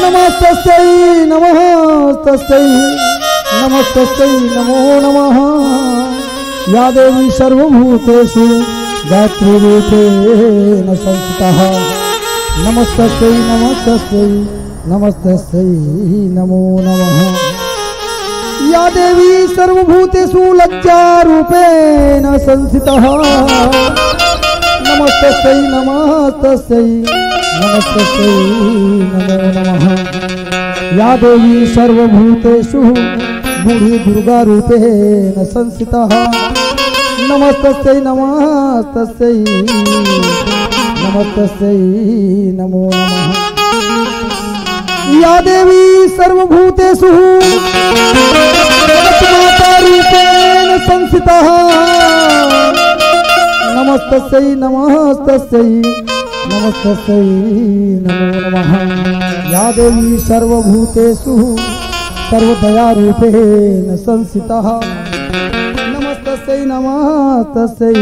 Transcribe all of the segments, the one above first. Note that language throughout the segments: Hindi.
नमस्तस्यै नमः तस्यै नमस्तस्यै नमो नमः। या देवी सर्वभूतेषु गायत्रीरूपेण संस्थिता। नमस्तस्यै नमस्तस्यै नमस्तस्यै नमो नमः। या देवी सर्वभूतेषु लज्जारूपेण संस्थिता। नमस्तस्यै नमस्तस्यै नमस्तस्यै नमो नमः। या देवी सर्वभूतेषु बूढ़ी दुर्गा रूपेण संस्थिता। नमस्तस्यै नमस्तस्यै नमस्तस्यै नमो नमः। या देवी सर्वभूतेषु माता रूपेण संस्थिता। नमस्तस्यै नमस्तस्यै नमस्तस्यै नमो नमः। या देवी सर्वभूतेषु सर्वदया रूपेण संस्थिता। नमस्तस्यै नमस्तस्यै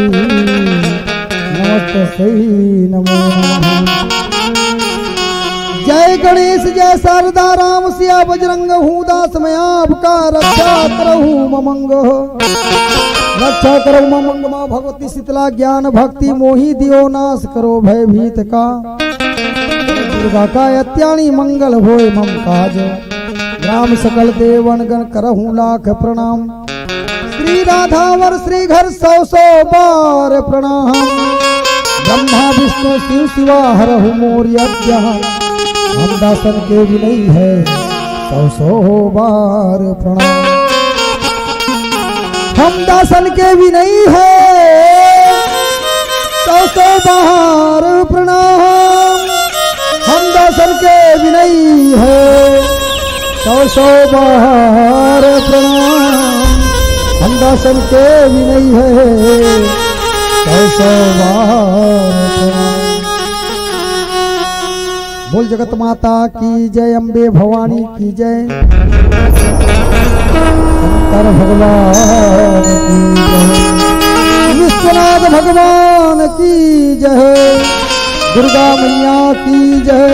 नमस्तस्यै नमो नमः। जय गणेश जय शारदा राम सिया बजरंग हूँ दास मैं आपका रक्षा करहूँ ममंग। रक्षा करो ममंग माँ भगवती शीतला ज्ञान भक्ति मोहि दियो नाश करो भय भीत का। दुर्गा का अत्याणी मंगल होय मम काज। राम सकल देवन गण करहूँ लाख प्रणाम। श्री राधावर श्री घर सौ सौ बार प्रणाम। ब्रह्मा विष्णु शिव शिवा हरहु मोर्य ज्ञान। हम दासन के भी नहीं है सौ सौ बार प्रणाम। हम दासन के भी नहीं है सौ सौ बार प्रणाम। हम दासन के भी नहीं है सौ सौ बार प्रणाम। हम दासन के भी नहीं है सौ सौ बार प्रणाम। बोल जगत माता की जय अम्बे भवानी की जय। शंकर भगवान की जय। विश्वनाथ भगवान की जय। दुर्गा मैया की जय।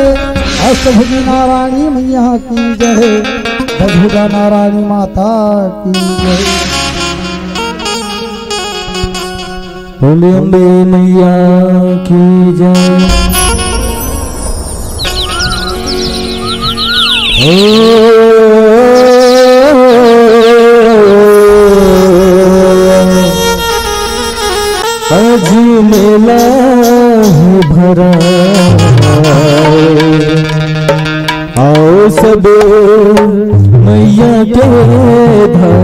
अष्टभुजी नारायणी मैया की जय। दशभुजा नारायणी माता की जय। बोले अम्बे मैया की जय। आज मेला भरा आओ सब मैया के धाम।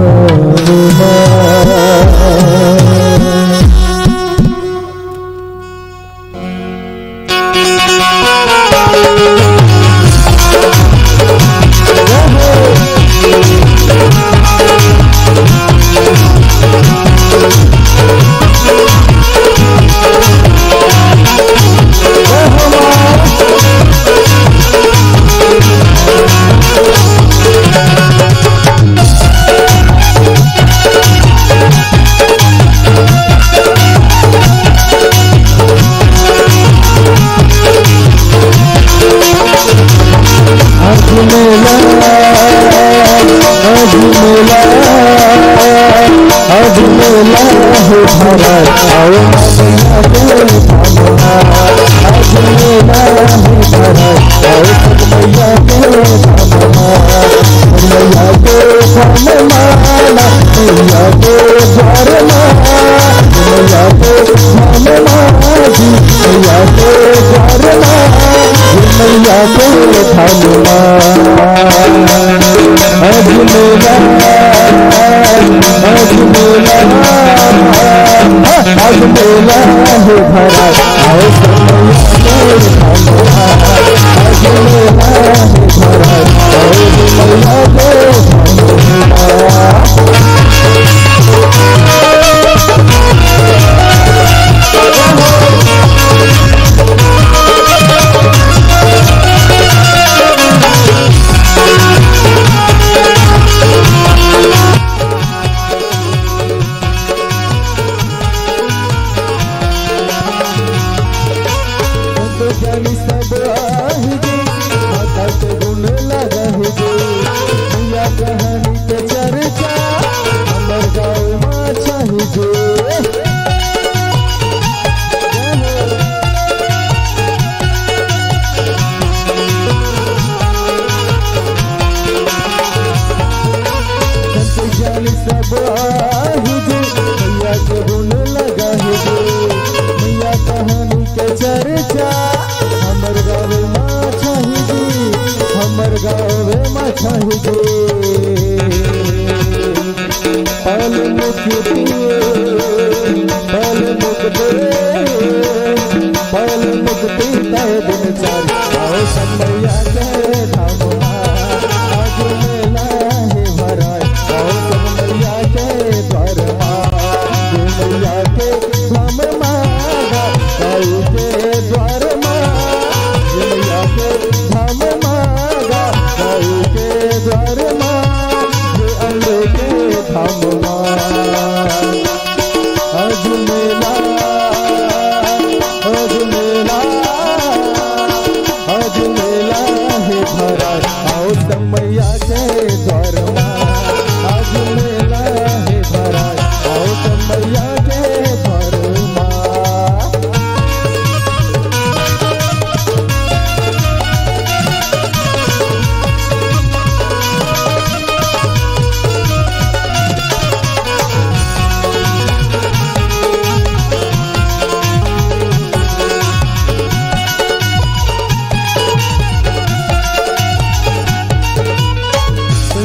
लगावे मछाही दे पल मुक्ति पल मुक्ति पल मुक्ति तय दिन चार आओ समैया के धाम आज मेला है भरा आओ समैया के द्वार मैया के धाम मागा गाऊ के द्वार मैया के धाम मागा गाऊ के द्वार अम्बे के धाम आज मेला आज मेला आज मेला है भरा आओ समैया के द्वार आज मेला है भरा आओ समैया के द्वार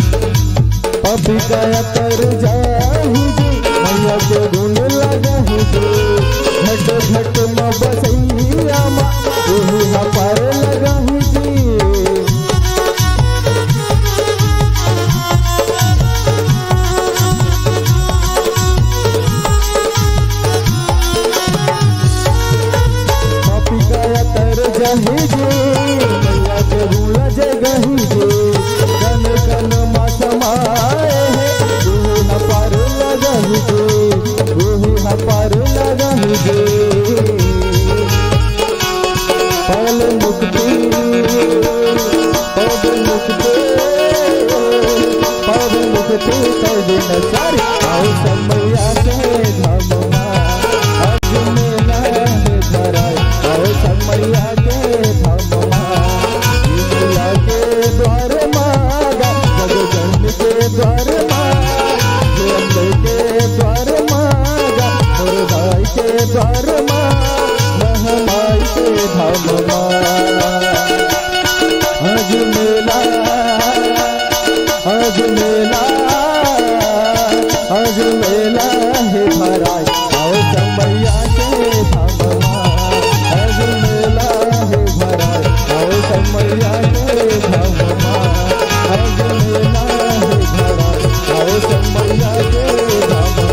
अभी गया कर जाही जी मैया के गुण लगाही जी घट घट में बसैया माँ वही पार लगाही जी अभी गया कर जाही जी मैया के गुण जगही जी कन कन माँ समाए पार लगाही दे वही पार लगाही दे पल मुक्ति पद मुक्ति पद मुक्ति कर दिन सारी आओ समैया के धाम आज मेला है भरा आओ समैया के धाम मैया के द्वार मागा जगजन के द्वार के द्वार मागा मुर्दाई के द्वार महमाई के धाम आज मेला आज मेला आज मेला है भरा आओ समैया के धाम आज मेला है भरा आओ समैया के धाम आज मेला है भरा आओ समैया के धाम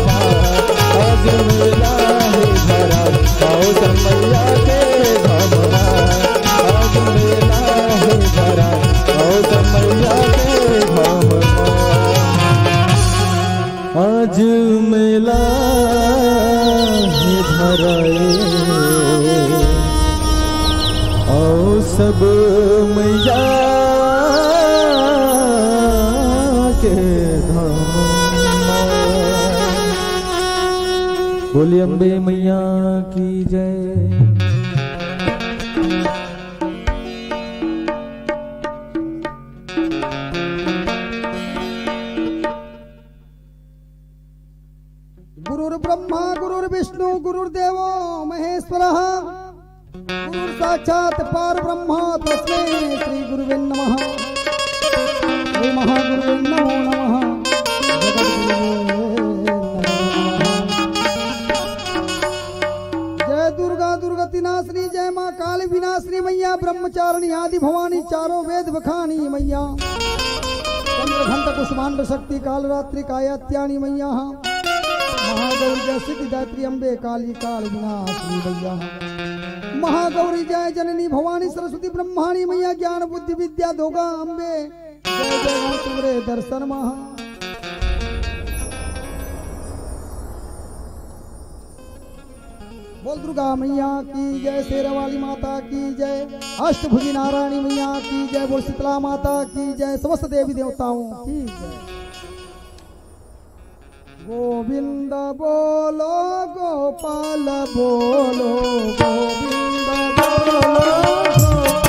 आज मेला है भरा आओ समैया के धाम आज मेला है भरा आओ समैया के धाम आज मेला है भरा आओ सब मैया के धाम बोली अम्बे मैया की जय। गुरुर्ब्रह्मा गुरुर्विष्णु गुरुर्देवो महेश्वरः गुरुर् साक्षात् परब्रह्म तस्मै श्री गुरुवे नमः। श्री महागुरुवे नमो नमः। जय दुर्गा दुर्गति नाशिनी जय माँ काली विनाशिनी मैया ब्रह्मचारिणी आदि भवानी चारों वेद बखानी मैया चंद्रघंट कुष्मांड शक्ति काल रात्रि कायात्यानी मैया महागौरी जय सिद्धिदात्री अम्बे काली काल विनाशिनी मैया महागौरी जय जननी भवानी सरस्वती ब्रह्माणी मैया ज्ञान बुद्धि विद्या दोगा अम्बे जय जय तुम्हारे दर्शन महा। बोल दुर्गा मैया की जय शेरावाली माता की जय अष्टभुजी नारायणी मैया की जय बोल शीतला माता की जय समस्त देवी देवताओं की जय। गोविंद बोलो गोपाल बोलो गोविंद बोलो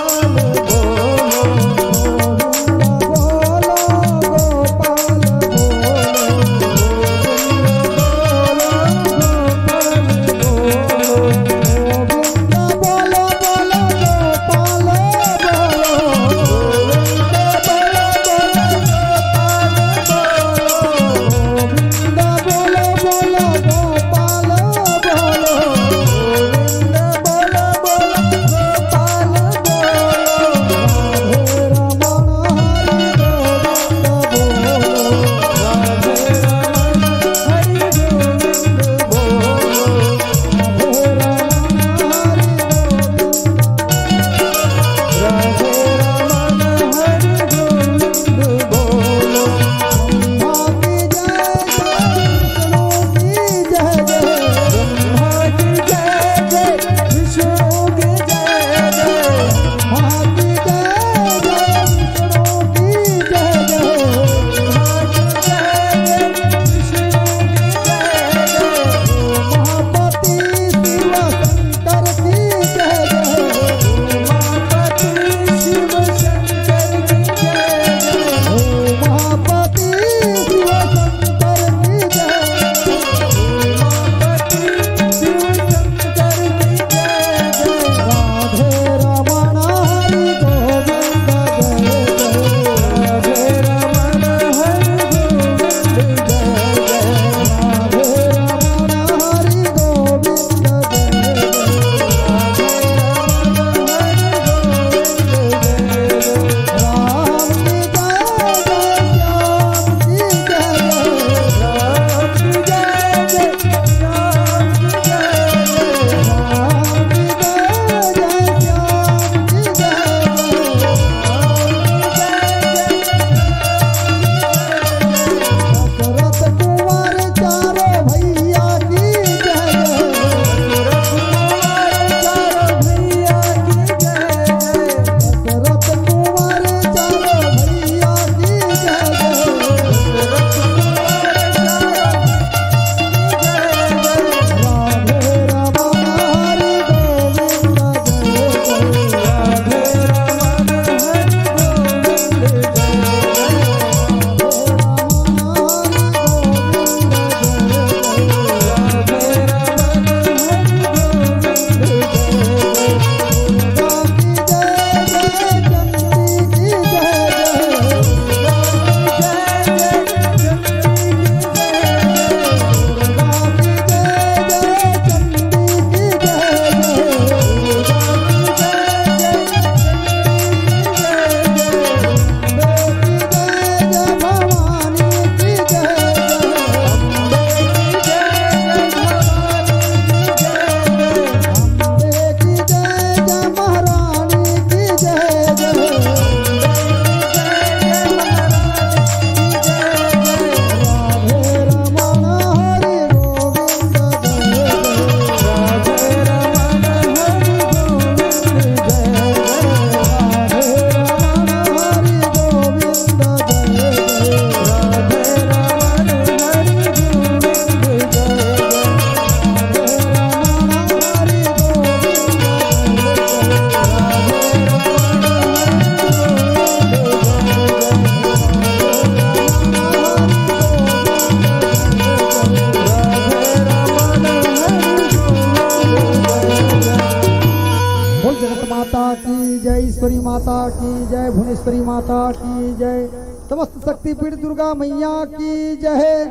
जय, भुवनेश्वरी माता की जय, समस्त शक्तिपीठ दुर्गा मैया की जय,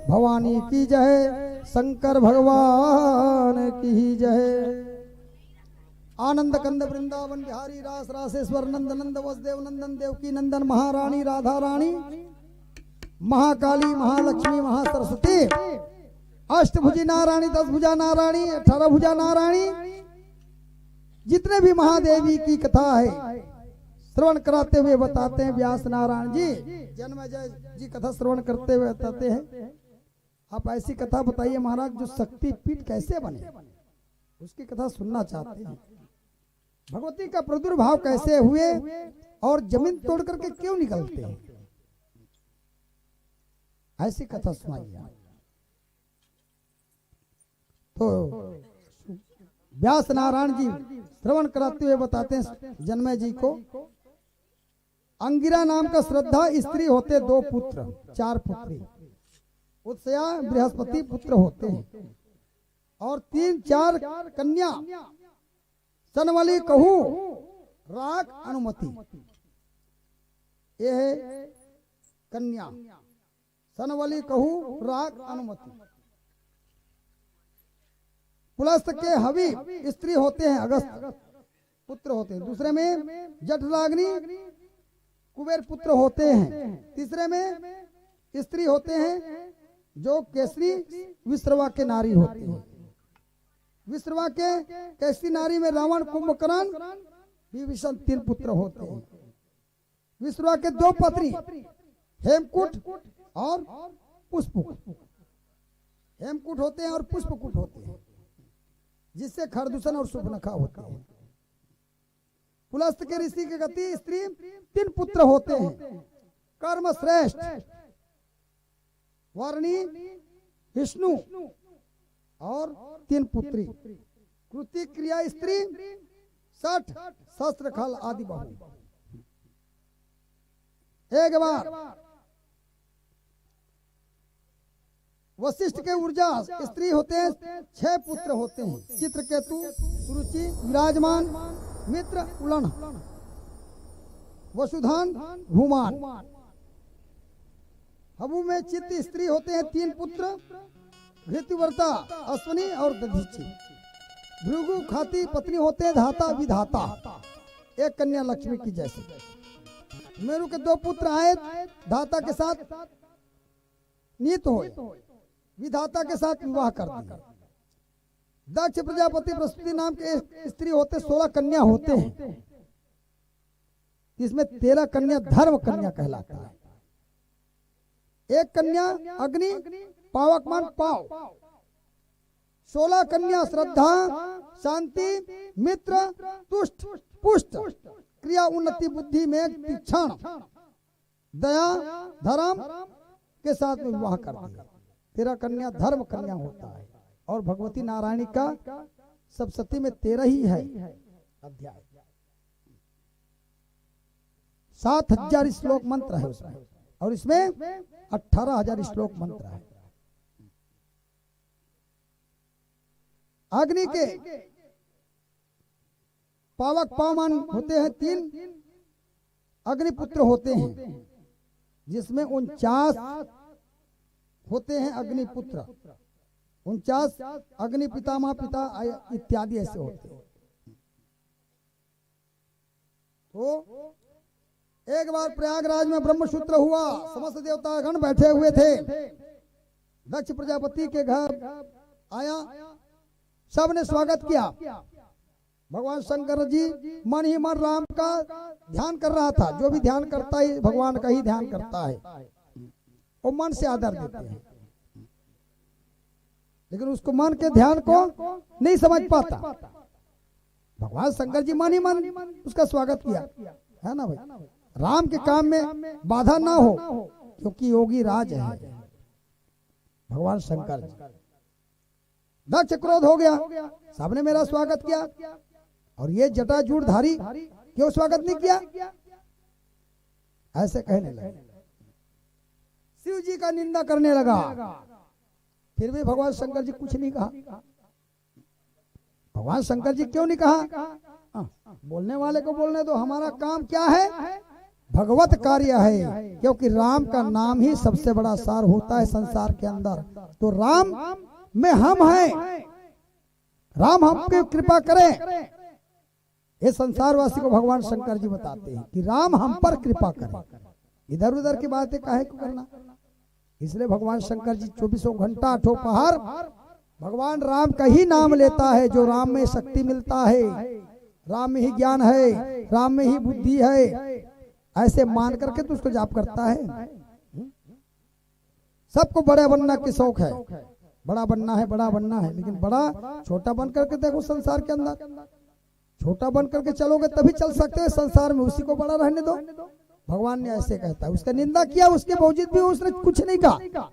भवानी की जय, शंकर भगवान की जय। आनंद कंद वृंदावन बिहारी रास रासेश्वर नंद नंद वसुदेव नंदन देवकी नंदन महारानी राधा रानी महाकाली महालक्ष्मी महासरस्वती अष्टभुजी नारायणी 10 भुजा नारायणी 18 भुजा नारायणी जितने भी महादेवी की कथा है श्रवण कराते हुए बताते हैं व्यास नारायण जी जन्मेजय जी कथा श्रवण करते हुए बताते हैं आप ऐसी कथा बताइए महाराज जो शक्ति पीठ कैसे बने, उसकी कथा सुनना चाहते हैं। भगवती का प्रादुर्भाव कैसे हुए और जमीन तोड़ करके क्यों निकलते हैं, ऐसी कथा सुनाइए। तो व्यास नारायण जी श्रवण कराते हुए बताते हैं जन्मेजय जी को अंगिरा नाम का श्रद्धा स्त्री होते 2 पुत्र 4 पुत्री, उत्सया बृहस्पति पुत्र होते हैं और 3-4 कन्या सनवली कहू राग अनुमति, ये है कन्या सनवली कहू राग अनुमति। पुलस्त के हवि स्त्री होते हैं अगस्त पुत्र होते हैं, दूसरे में जठराग्नि कुबेर पुत्र होते हैं, तीसरे में स्त्री होते हैं जो केसरी विश्रवा के नारी होते हैं। विश्रवा के केसरी नारी में रावण कुंभकर्ण विभीषण 3 पुत्र होते हैं। विश्रवा के 2 पत्नी हेमकूट और पुष्पकूट, हेमकूट होते हैं और पुष्पकूट होते हैं जिससे खरदूषण और सुपनखा होते हैं। पुलस्त के ऋषि के गति स्त्री 3 पुत्र होते हैं, कर्म श्रेष्ठ वर्णी विष्णु और 3 पुत्री, कृति क्रिया स्त्री 60 शस्त्र खल आदि बहु। एक बार वशिष्ठ के ऊर्जा स्त्री होते हैं 6 पुत्र होते हैं, चित्रकेतु सुरुचि विराजमान मित्र उलन वसुधान भूमान। हबु में चित्त स्त्री होते हैं 3 पुत्र ऋतुवर्ता अश्विनी और दधीची। भृगु खाती पत्नी होते हैं धाता विधाता, एक कन्या लक्ष्मी की जैसी। मेरु के 2 पुत्र आए धाता के साथ नीत हो, विधाता के साथ विवाह कर दिया। दक्ष प्रजापति बृहस्पति नाम के स्त्री होते 16 कन्या होते हैं, इसमें 13 कन्या धर्म कन्या कहलाता है। एक कन्या अग्नि पावकमान पाव, 16 कन्या श्रद्धा शांति मित्र तुष्ट पुष्ट क्रिया उन्नति बुद्धि में तीक्ष्ण दया धर्म के साथ में विवाह कर दिया। 13 कन्या धर्म कन्या होता है और भगवती नारायणी का सप्तशती में 13 ही है अध्याय। 7000 श्लोक मंत्र है उसमें और इसमें 18,000 श्लोक मंत्र है। अग्नि के पावक पावमान होते हैं 3 अग्निपुत्र होते हैं जिसमें 49 होते हैं अग्निपुत्र, 49 अग्नि पितामह पिता इत्यादि ऐसे होते हैं। तो एक बार प्रयागराज में ब्रह्मसूत्र हुआ, समस्त देवतागण बैठे हुए थे। दक्ष प्रजापति के घर आया, सबने स्वागत किया। भगवान शंकर जी मन ही मन राम का ध्यान कर रहा था। जो भी ध्यान करता है भगवान का ही ध्यान करता है, वो मन से आदर देते हैं, लेकिन उसको मन के ध्यान को नहीं समझ पाता। भगवान शंकर जी मन ही मन उसका स्वागत किया, है ना भाई। राम के काम में बाधा ना हो, क्योंकि योगी राज है भगवान शंकर जी। दक्ष क्रोध हो गया, सबने मेरा स्वागत किया और ये जटाजूटधारी क्यों स्वागत नहीं किया, ऐसे कहने लगे। शिव जी का निंदा करने लगा। फिर भी भगवान शंकर जी कुछ नहीं कहा। भगवान शंकर जी क्यों नहीं कहा? बोलने वाले को बोलने दो, हमारा काम क्या है भगवत कार्य है, क्योंकि राम का नाम ही सबसे बड़ा सार होता है संसार के अंदर। तो राम में हम हैं, राम हम पे कृपा करें, ये संसारवासी को भगवान शंकर जी बताते हैं कि राम हम पर कृपा करें। इधर उधर की बातें काहे को करना। इसलिए भगवान शंकर जी 24 घंटा 8 पहर भगवान राम का ही नाम लेता है। जो राम में शक्ति मिलता है, राम में ही ज्ञान है, राम में ही बुद्धि है, ऐसे मान करके तो उसको जाप करता है। सबको बड़ा बनना की शौक है, बड़ा बनना है, बड़ा बनना है, लेकिन बड़ा छोटा बन करके देखो संसार के अंदर। छोटा बन करके चलोगे तभी चल सकते हो संसार में, उसी को बड़ा रहने दो। भगवान ने ऐसे कहता है। उसका निंदा किया, उसके बावजूद भी उसने कुछ नहीं कहा।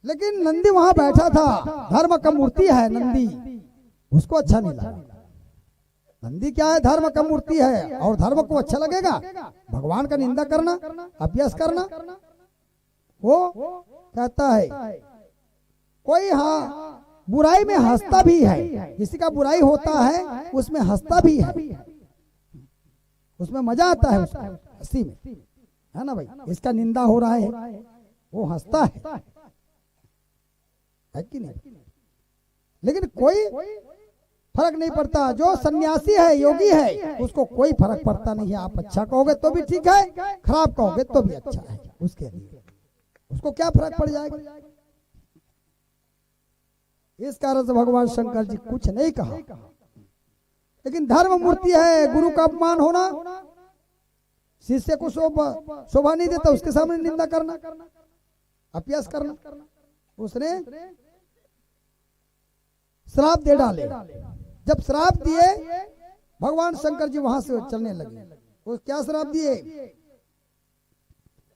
लेकिन नंदी वहां बैठा था, धर्म का मूर्ति है नंदी, उसको अच्छा नहीं लगा। नंदी क्या है, धर्म का मूर्ति है, और धर्म को अच्छा लगेगा भगवान का निंदा करना, अभ्यास करना। वो कहता है कोई हाँ बुराई में हंसता भी है, किसी का बुराई होता है उसमें हंसता भी है, उसमें मजा आता है उसको हंसी में, है ना भाई। इसका निंदा हो रहा है, वो हंसता है कि नहीं। लेकिन कोई फर्क नहीं पड़ता। जो सन्यासी है, योगी है, उसको कोई फर्क पड़ता नहीं है। आप अच्छा कहोगे तो भी ठीक है, खराब कहोगे तो भी अच्छा है, उसके लिए उसको क्या फर्क पड़ जाएगा। इस कारण से भगवान शंकर जी कुछ नहीं कहा। लेकिन धर्म मूर्ति है, गुरु का अपमान होना, शिष्य को शोभा नहीं देता, उसके सामने निंदा करना, अभ्यास करना। उसने श्राप दे डाले। जब श्राप दिए, भगवान शंकर जी वहां से चलने लगे। वो क्या श्राप दिए,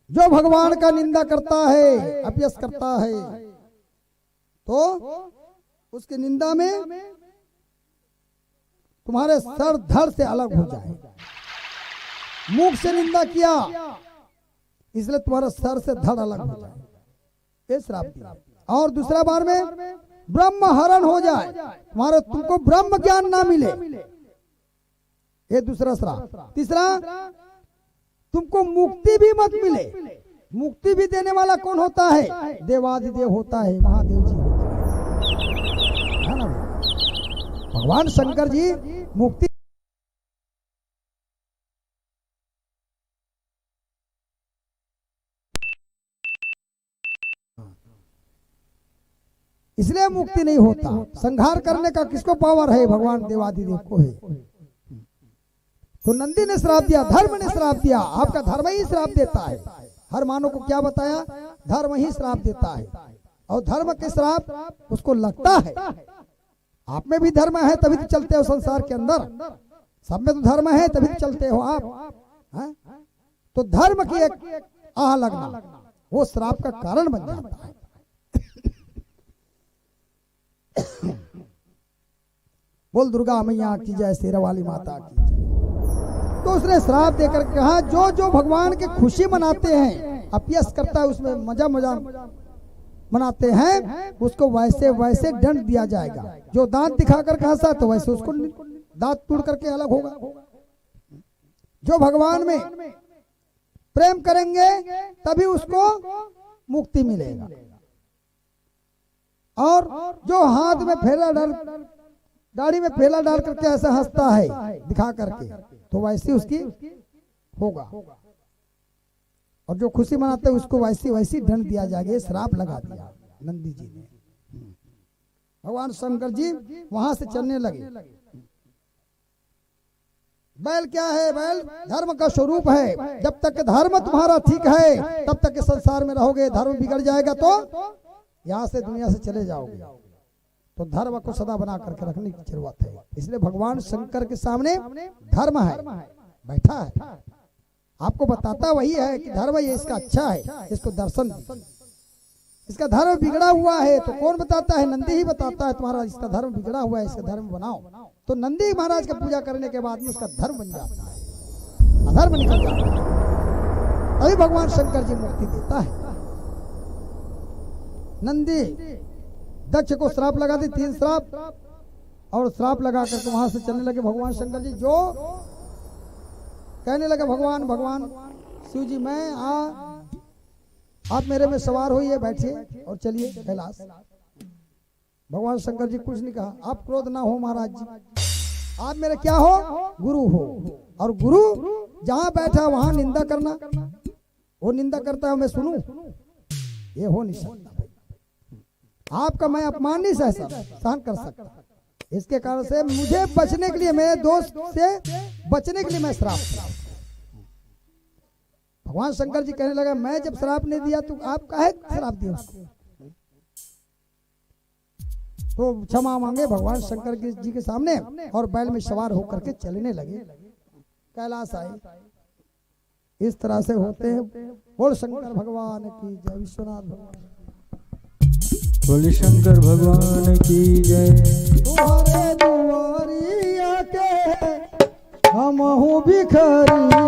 जो भगवान का निंदा करता है, अभ्यास करता है, तो उसकी निंदा में तुम्हारे सर धड़ से अलग हो जाए। मुख से निंदा किया, इसलिए तुम्हारा सर से धड़ अलग हो जाए, ये श्राप दिया। और दूसरा बार में ब्रह्म हरण हो जाए, तुम्हारा तुमको ब्रह्म ज्ञान ना मिले, ये दूसरा श्राप। तीसरा, तुमको मुक्ति भी मत मिले। मुक्ति भी देने वाला कौन होता है, देवादिदेव होता है, महादेव जी होता है ना। भगवान शंकर जी मुक्ति इसलिए मुक्ति नहीं होता। संहार करने का किसको पावर है, भगवान देवादिदेव को है। तो नंदी ने श्राप दिया, धर्म ने श्राप दिया। आपका धर्म ही श्राप देता है। हर मानव को क्या बताया, धर्म ही श्राप देता है, और धर्म के श्राप उसको लगता है। आप में भी धर्म है तभी तो चलते हो संसार के अंदर, सब में तो धर्म है तभी तो चलते हो आप, है? तो धर्म की एक आह लगना वो श्राप का कारण बन जाता है। बोल दुर्गा मैया की जय, शेरा वाली माता की जय। तो उसने श्राप देकर कहा, जो जो भगवान की खुशी मनाते हैं, अभ्यास करता है, उसमें मजा मनाते हैं, उसको वैसे वैसे दंड दिया जाएगा। जो दांत दिखाकर हंसा तो वैसे उसको दांत तोड़ करके अलग होगा। जो भगवान में प्रेम करेंगे तभी उसको मुक्ति मिलेगा। और जो हाथ में फेला डाल, दाढ़ी में फेला डाल करके ऐसा हंसता है दिखा करके, तो वैसी उसकी होगा। और जो खुशी मनाते हैं उसको वैसी वैसी दंड दिया जाएगा। श्राप लगा दिया नंदी जी ने। भगवान शंकर जी वहां से चलने लगे। बैल क्या है, बैल धर्म का स्वरूप है। जब तक धर्म तुम्हारा ठीक है तब तक संसार में रहोगे। धर्म बिगड़ जाएगा तो यहाँ से दुनिया से चले जाओगे। तो धर्म को सदा बना करके रखने की जरूरत है। इसलिए भगवान शंकर के सामने धर्म है, बैठा है, आपको बताता वही है कि धर्म ये इसका अच्छा है, इसको दर्शन दीजिए। इसका धर्म बिगड़ा हुआ है तो कौन बताता है, नंदी ही बताता है तुम्हारा इसका धर्म बिगड़ा हुआ है, इसका धर्म बनाओ। तो नंदी महाराज का पूजा करने के बाद में उसका धर्म बन जाता है, अधर्म निकल जाता है। तभी भगवान शंकर जी मुक्ति देता है। नंदी दक्ष को श्राप लगा दी, 3 श्राप, और श्राप लगा करके वहां से चलने लगे। भगवान शंकर जी जो कहने लगा भगवान भगवान शिव जी मैं आप मेरे में सवार होइए, बैठिए और चलिए कैलाश। भगवान शंकर जी कुछ नहीं कहा, आप क्रोध ना हो महाराज जी, आप मेरे क्या हो, गुरु हो, और गुरु जहां बैठा वहां निंदा करना, वो निंदा करता है मैं सुनूं, ये हो नहीं सकता भाई। आपका मैं अपमान नहीं सहन कर सकता। इसके कारण से मुझे बचने के लिए, मेरे दोस्त से बचने के लिए मैं श्राप दिया। भगवान शंकर जी कहने लगा मैं जब श्राप नहीं दिया तो आप काहे श्राप दिया उसको? तो क्षमा मांगे भगवान शंकर जी के सामने और बैल में सवार होकर के चलने लगे, कैलाश आए। इस तरह से होते हैं। बोल शंकर भगवान की जय, विश्वनाथ भगवान, बोले शंकर भगवान की जय। तुम्हारे दुआरी आके हम हूँ भिखरिया,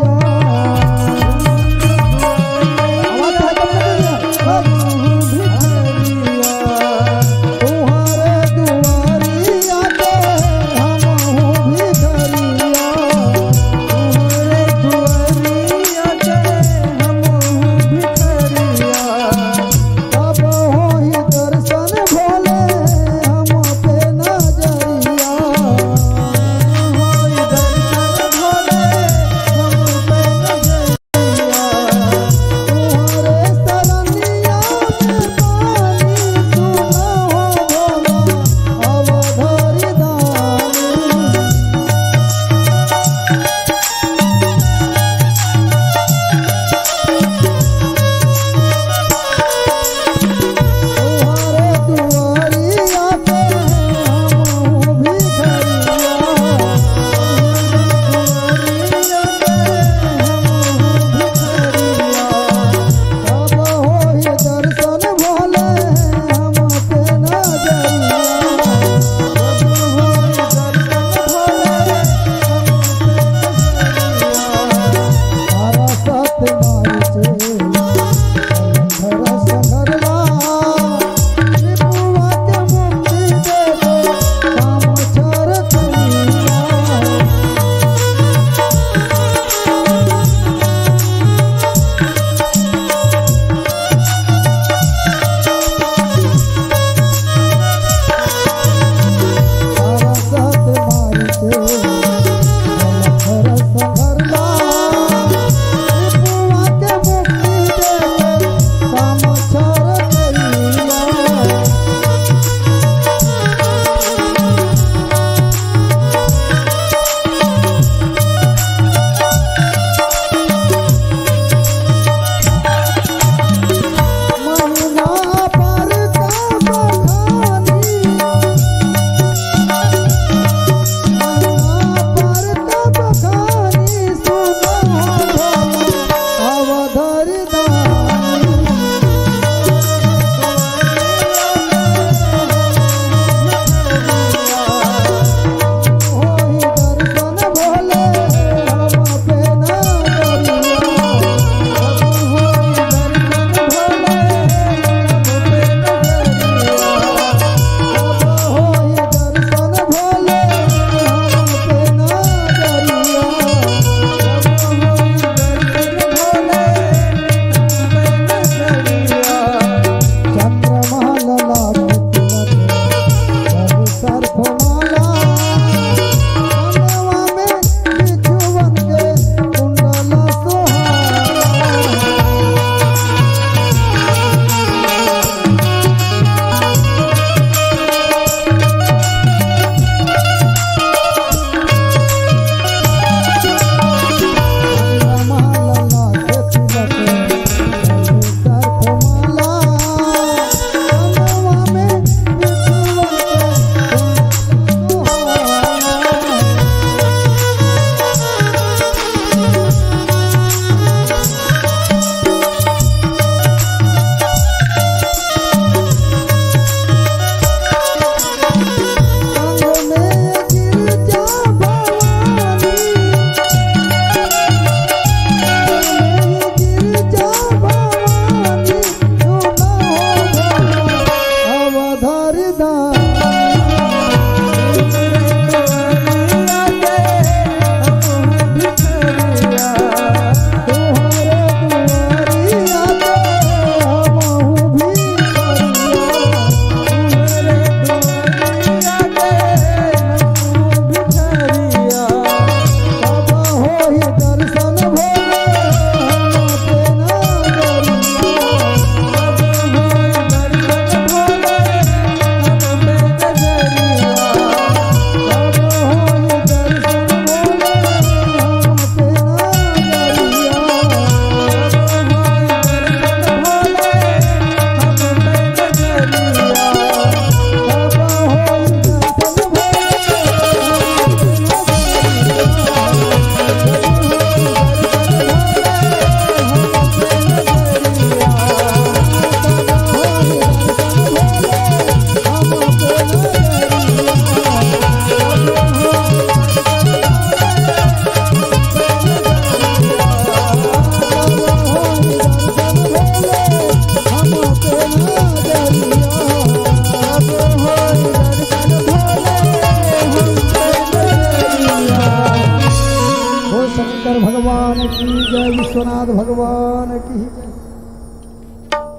शंकर भगवान की जय, विश्वनाथ भगवान की जय।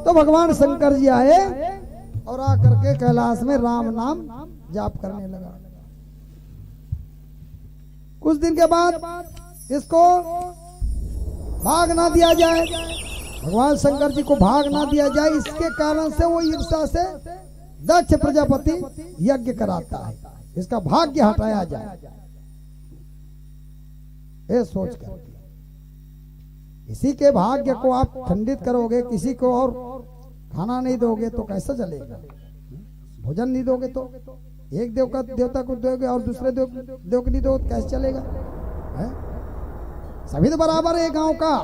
तो भगवान शंकर जी आए और आकर के कैलाश में राम नाम जाप करने लगा। कुछ दिन के बाद इसको भाग ना दिया जाए, भगवान शंकर जी को भाग ना दिया जाए, इसके कारण से वो ईर्षा से दक्ष प्रजापति यज्ञ कराता है, इसका भाग्य हटाया जाए, ये सोच कर। किसी के भाग्य को आप खंडित करोगे, किसी को और खाना नहीं दोगे तो कैसे चलेगा? भोजन नहीं दोगे तो एक देवता को दोगे और दूसरे देव को नहीं दोगे तो कैसे चलेगा? है? सभी तो बराबर है, गांव का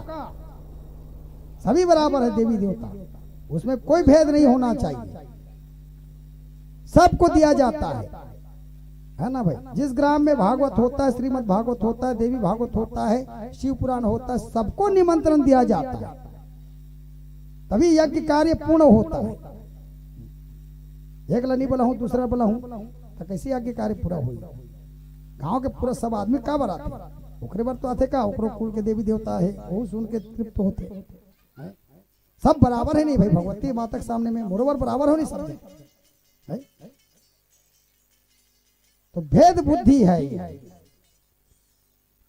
सभी बराबर है देवी देवता, उसमें कोई भेद नहीं होना चाहिए, सबको दिया जाता है ना भाई। जिस ग्राम में भागवत होता है, श्रीमद् भागवत होता है, देवी भागवत होता है, शिव पुराण होता है, सबको निमंत्रण दिया जाता है, तभी यज्ञ कार्य पूर्ण होता है। एक नहीं बोला हूं, दूसरा बोला हूं तो कैसे यज्ञ कार्य पूरा हुई? गांव के पूरा सब आदमी का बराते ओकरे बार तो आते का, ओकरो कुल के देवी देवता है, वो सुन के तृप्त होते हैं। सब बराबर है नहीं भाई, भगवती माता के सामने में मोरोवर बराबर हो नहीं सकते है? तो भेद बुद्धि है ये,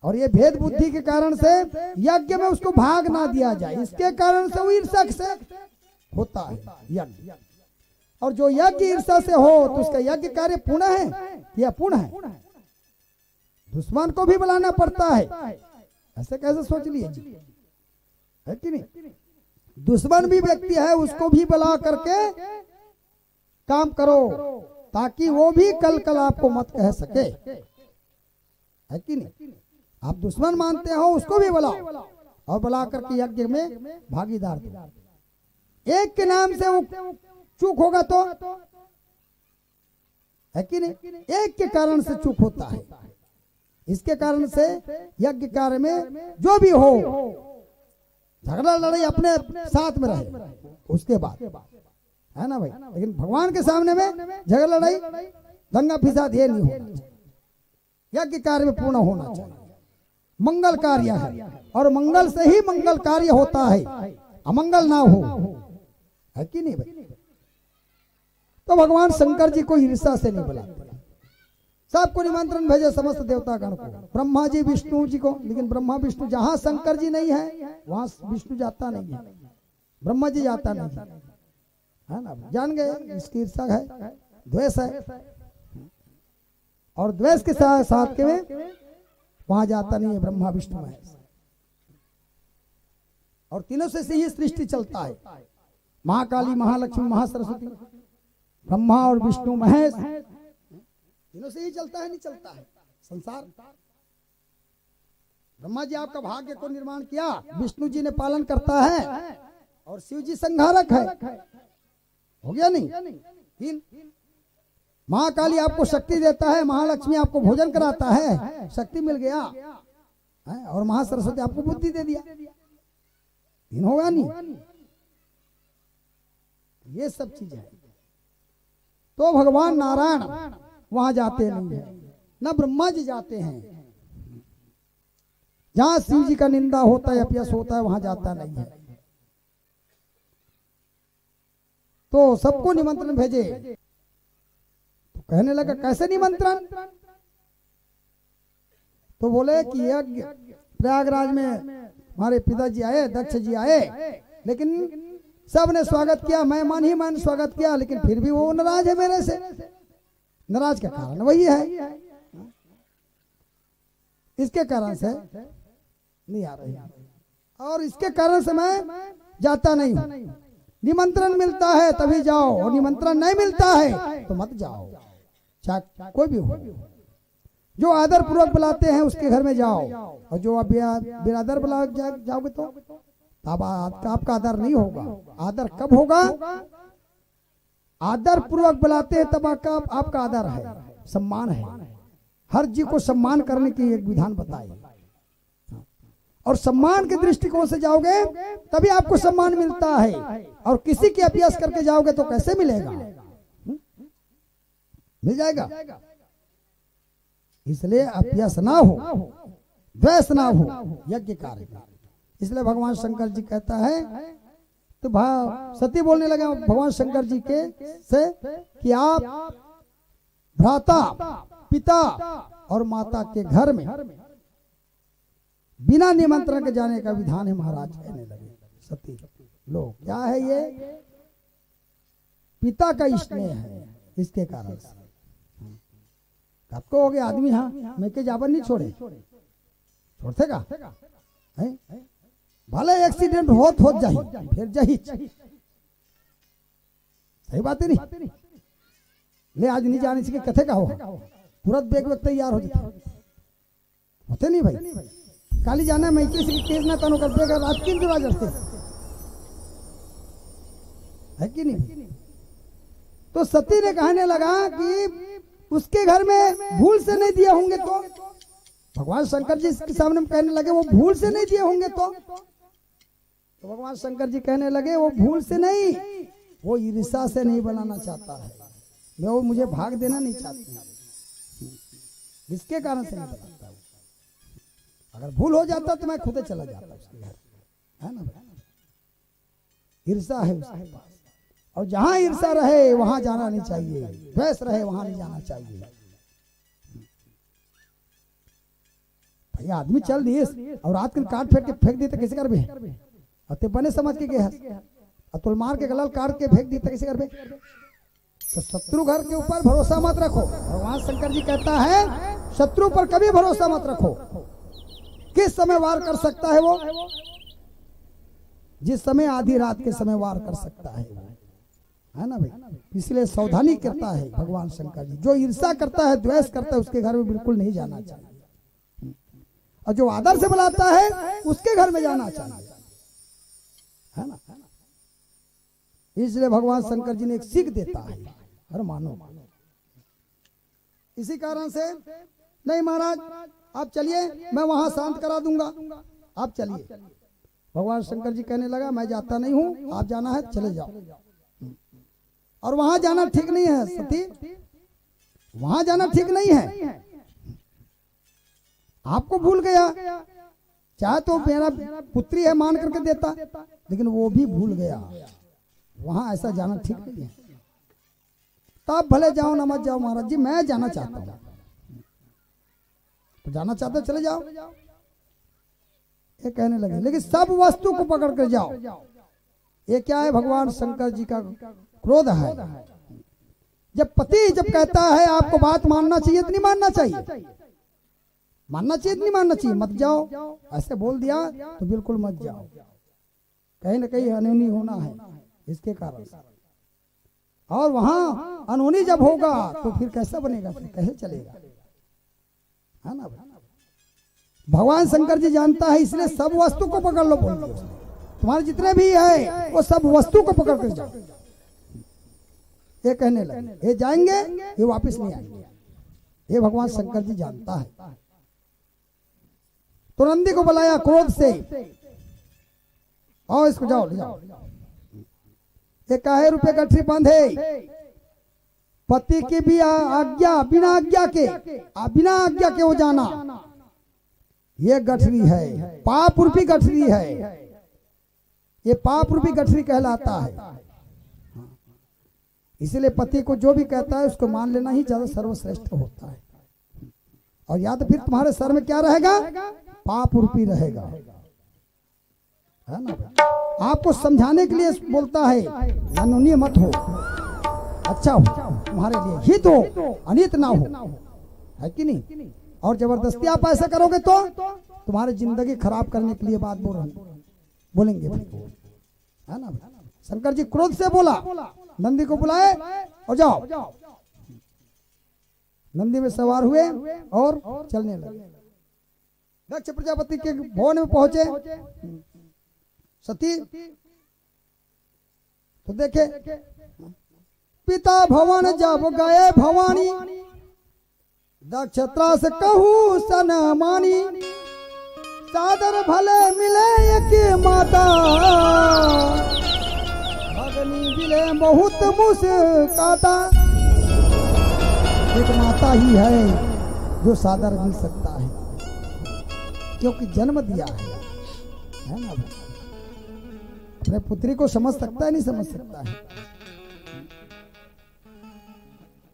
और ये भेद बुद्धि के कारण से यज्ञ में उसको भाग ना दिया जाए, इसके कारण से वो ईर्षा से होता है यज्ञ। और जो यज्ञ ईर्षा से हो तो उसका यज्ञ कार्य पूर्ण है या पूर्ण है? दुश्मन को भी बुलाना पड़ता है, ऐसे कैसे सोच लिए है कि नहीं? दुश्मन भी व्यक्ति है, उसको भी बुला करके काम करो, ताकि वो भी कल आपको मत कह सके, है कि नहीं? आप दुश्मन मानते हो उसको भी बुलाओ और बुला करके यज्ञ में भागीदार दो। एक के नाम से वो चूक होगा तो, है कि नहीं? एक के कारण से चूक होता है, इसके कारण से यज्ञ कार्य में जो भी हो झगड़ा लड़ाई अपने साथ में रहे उसके बाद, है ना भाई? लेकिन भगवान के सामने में झगड़ा लड़ाई दंगा फिसाद ये नहीं होना चाहिए, यज्ञ कार्य में पूर्ण होना चाहिए। मंगल कार्य है और मंगल से ही मंगल कार्य होता है, अमंगल ना हो, है कि नहीं भाई? तो भगवान शंकर जी को ईर्षा से नहीं बुलाते, सबको निमंत्रण भेजे समस्त देवतागण को, ब्रह्मा जी विष्णु जी को, लेकिन ब्रह्मा विष्णु जहां शंकर जी नहीं है वहां विष्णु जाता नहीं है, ब्रह्मा जी जाता नहीं है ना? जान गए इसकी ईर्षा है, द्वेष है, और द्वेष के साथ के में वहां जाता नहीं है ब्रह्मा विष्णु महेश। और तीनों से ही सृष्टि चलता है, महाकाली, महालक्ष्मी, महासरस्वती, ब्रह्मा और विष्णु महेश, तीनों से ही चलता है, नहीं चलता है संसार। ब्रह्मा जी आपका भाग्य को निर्माण किया, विष्णु जी ने पालन करता है, और शिव जी संहारक है, हो गया नहीं? तीन। महाकाली आपको शक्ति देता है, महालक्ष्मी आपको भोजन कराता है, शक्ति मिल गया, और महासरस्वती आपको बुद्धि दे दिया, तीन होगा नहीं? ये सब चीजें हैं। तो भगवान नारायण वहां जाते नहीं है, न ब्रह्मा जी जाते हैं, जहां शिव जी का निंदा होता है, अपयश होता है, वहां जाता नहीं है। तो सबको निमंत्रण भेजे, तो कहने लगा कैसे निमंत्रण? तो बोले कि यज्ञ प्रयागराज में हमारे पिताजी आए, दक्ष जी आए, लेकिन सब ने स्वागत किया, मैं मन स्वागत किया, लेकिन फिर भी वो नाराज है मेरे से। नाराज का कारण वही है, इसके कारण से नहीं आ रही, और इसके कारण से मैं जाता नहीं हूं। निमंत्रण मिलता है तभी जाओ, और निमंत्रण नहीं मिलता है तो मत जाओ, चाहे कोई भी हो। जो आदर पूर्वक बुलाते हैं उसके घर में जाओ, और जो आप बिरादर बुला जाओगे तो तब आपका आदर नहीं होगा। आदर कब होगा? आदर पूर्वक बुलाते हैं तब आपका आदर है, सम्मान है। हर जीव को सम्मान करने की एक विधान बताई, और सम्मान के दृष्टिकोण से जाओगे तभी आपको सम्मान मिलता है, और किसी के अपयश करके जाओगे तो कैसे मिलेगा? मिल जाएगा? इसलिए अपयश ना हो, द्वेष ना हो यज्ञ कार्य का। इसलिए भगवान शंकर जी कहता है, तो सती बोलने लगे भगवान शंकर जी के से कि आप भ्राता पिता और माता के घर में बिना निमंत्रण के जाने का विधान है महाराज। कहने लगे सती लोग, क्या है ये? पिता का स्नेह है, इसके कारण से आपको हो गया आदमी। हाँ, मैं के जाबर नहीं छोड़ते का है? भले एक्सीडेंट हो जाही फिर जही, सही बात है नहीं? ले आज नहीं जाने से कथे का हो, तुरंत बेग बेग तैयार हो जाते होते नहीं भाई। काली जाना मैं किसी केस ना तनो कर देगा, रात 3 बजे जाते है कि नहीं? तो सती ने कहने लगा कि उसके घर में भूल से नहीं दिए होंगे तो भगवान शंकर जी के सामने कहने लगे वो भूल से नहीं दिए होंगे तो भगवान शंकर जी कहने लगे वो भूल से नहीं, वो ईर्ष्या से नहीं बनाना चाहता है, वो मुझे भाग देना नहीं चाहती, इसके कारण से नहीं बनाता। अगर भूल हो जाता तो मैं खुद चला जाता उसके घर, है ना? ईर्ष्या है उसके पास, और जहां ईर्ष्या रहे वहां जाना नहीं चाहिए, द्वेष रहे वहां नहीं जाना चाहिए। भाई आदमी चल दिए और रात को काट फेंक के फेंक दी तो कैसे कर बे? अते बने समझ के गए और तुल मार के गलल काट के फेंक दी तो कैसे कर बे? तो शत्रु घर के ऊपर भरोसा मत रखो। भगवान शंकर जी कहता है शत्रु पर कभी भरोसा मत रखो। किस समय वार कर सकता है वो? जिस समय आधी रात के समय वार कर सकता है वो, है ना भाई? इसलिए सावधानी करता है भगवान शंकर जी। जो ईर्ष्या करता है, द्वेष करता है, उसके घर में बिल्कुल नहीं जाना चाहिए, और जो आदर से बुलाता है उसके घर में जाना चाहिए, है ना? इसलिए भगवान शंकर जी ने एक सीख देता है हर मानव। इसी कारण से नहीं महाराज आप चलिए, मैं वहां शांत करा दूंगा, आप चलिए। भगवान शंकर जी कहने लगा मैं जाता नहीं हूं, आप जाना है चले जाओ। और वहां जाना ठीक नहीं है सती, वहां जाना ठीक नहीं है। आपको भूल गया, चाहे तो मेरा पुत्री है मान करके देता, लेकिन वो भी भूल गया। वहां ऐसा जाना ठीक नहीं है। तब भले जाओ ना मत जाओ महाराज जी, मैं जाना चाहता हूं। तो जाना चाहते चले जाओ, ये कहने लगे। लेकिन सब वस्तु को पकड़ कर जाओ। ये क्या है? भगवान शंकर जी का क्रोध है। जब पति जब कहता है आपको बात मानना चाहिए तो नहीं मानना चाहिए, मानना चाहिए नहीं मानना चाहिए, मत जाओ। ऐसे बोल दिया तो बिल्कुल मत जाओ, कहीं ना कहीं अनहोनी होना है इसके कारण। और वहां अनहोनी जब होगा तो फिर कैसा बनेगा, फिर कैसे चलेगा, है ना? भगवान शंकर जी जानता है, इसलिए सब वस्तु को पकड़ लो। बोल दिया तुम्हारे जितने भी है वो सब वस्तु को पकड़ कर जाओ। ये कहने लगे ये जाएंगे, ये वापस नहीं आएंगे। ये भगवान शंकर जी जानता है। तो नंदी को बुलाया क्रोध से, और इसको जाओ ले जाओ। ये काहे रुपए गठरी बांधे? पति की भी आज्ञा, बिना आज्ञा के वो जाना। ये गठरी है, पाप रूपी गठरी है। ये पाप रूपी गठरी कहलाता है। इसलिए पति को जो भी कहता है उसको मान लेना ही ज्यादा सर्वश्रेष्ठ होता है। और या तो फिर तुम्हारे सर में क्या रहेगा? पाप रूपी रहेगा, है ना? आपको समझाने के लिए बोलता है अनोनी मत हो, अच्छा हो, तुम्हारे लिए हित हो, अनित ना हो, है कि नहीं? और जबरदस्ती आप ऐसा करोगे तो तुम्हारी जिंदगी खराब करने के लिए बात बोलेंगे, है ना? शंकर जी क्रोध से बोला, नंदी को बुलाए और जाओ। नंदी में सवार हुए और चलने लगे। दक्ष प्रजापति के भवन में पहुंचे सती तो देखे पिता भवन जब गए भवानी, दक्षत्रा से कहूँ सन मानी, सादर भले मिले एक माता, भगनी मिले बहुत मुस्काता। एक माता ही है जो सादर मिल सकता है। क्योंकि जन्म दिया है ना भाई। अपने पुत्री को समझ सकता है, नहीं समझ सकता है,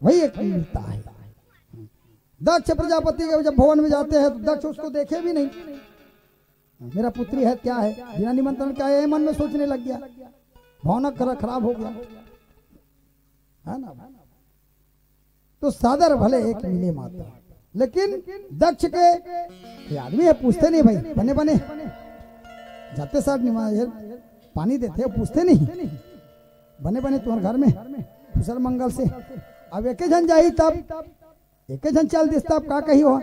वही एक मिलता है। दक्ष प्रजापति के जब भवन में जाते हैं तो दक्ष उसको देखे भी नहीं, मेरा पुत्री है क्या है, बिना निमंत्रण का है, मन में सोचने लग गया, भवन खराब हो गया है ना। तो सादर भले एक मिले माता, लेकिन दक्ष के आदमी है, पूछते नहीं भाई, बने बने जाते साथ पानी देते, पूछते नहीं बने बने तुम्हारे घर में कुशल मंगल से। अब एक जन जाही तब एक जन चल दिस तब का कही हो,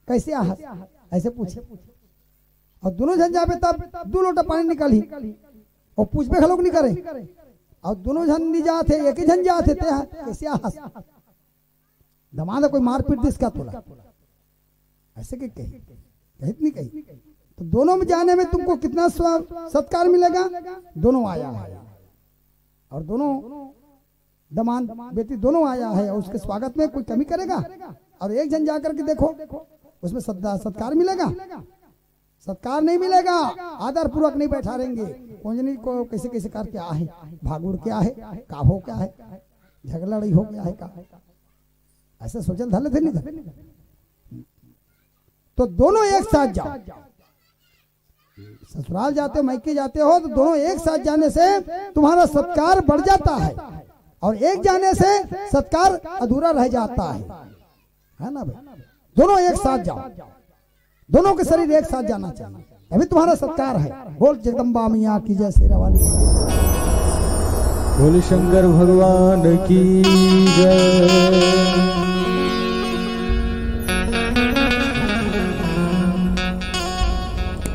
कैसे आ, ऐसे पूछे। और दोनों जन जाबे तब 2 लोटा पानी निकाली और पूछबे खलोक नहीं करे, और दोनों जन नहीं जाते, एक ही जन जाते थे, कैसे आ दमाद कोई मारपीट दिसका तोला, ऐसे के कही नहीं कही। तो दोनों में जाने में तुमको कितना सत्कार मिलेगा। दोनों आया है और दोनों दमाद बेटी दोनों आया है, और उसके स्वागत में कोई कमी करेगा। और एक जन जाकर के देखो उसमें सत्कार मिलेगा, सत्कार नहीं मिलेगा, आदर पूर्वक नहीं बैठा रहेंगे। कुंजनी को कैसे कैसे करके आहे, भागुड़ क्या है, काभो क्या है, झगड़ाड़ी हो गया है का, ऐसे सोचल धले थे नहीं। तो दोनों एक साथ जाओ, ससुराल जाते हो मैके जाते हो तो दोनों एक साथ जाने से तुम्हारा सत्कार बढ़ जाता है, और एक जाने से सत्कार अधूरा रह जाता है ना भाई। दोनों एक साथ जाओ, दोनों के शरीर एक साथ जाना चाहिए, अभी तुम्हारा सत्कार है। बोल जगदम्बा मैया की जय, शेरा वाली बोल शंकर भगवान की जय।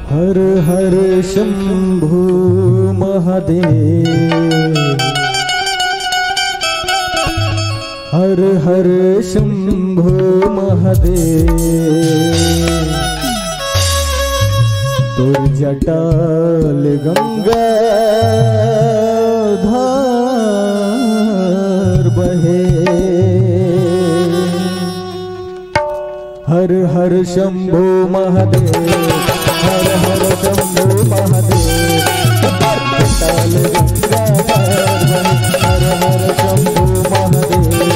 हर हर शंभु महादेव, हर हर शंभु महादेव, तुर जटाल गंगा धार बहे। हर हर शंभु महादेव, हर हर शंभु महादेव, जटाल गंगा धार बहे। हर हर शंभु महादेव,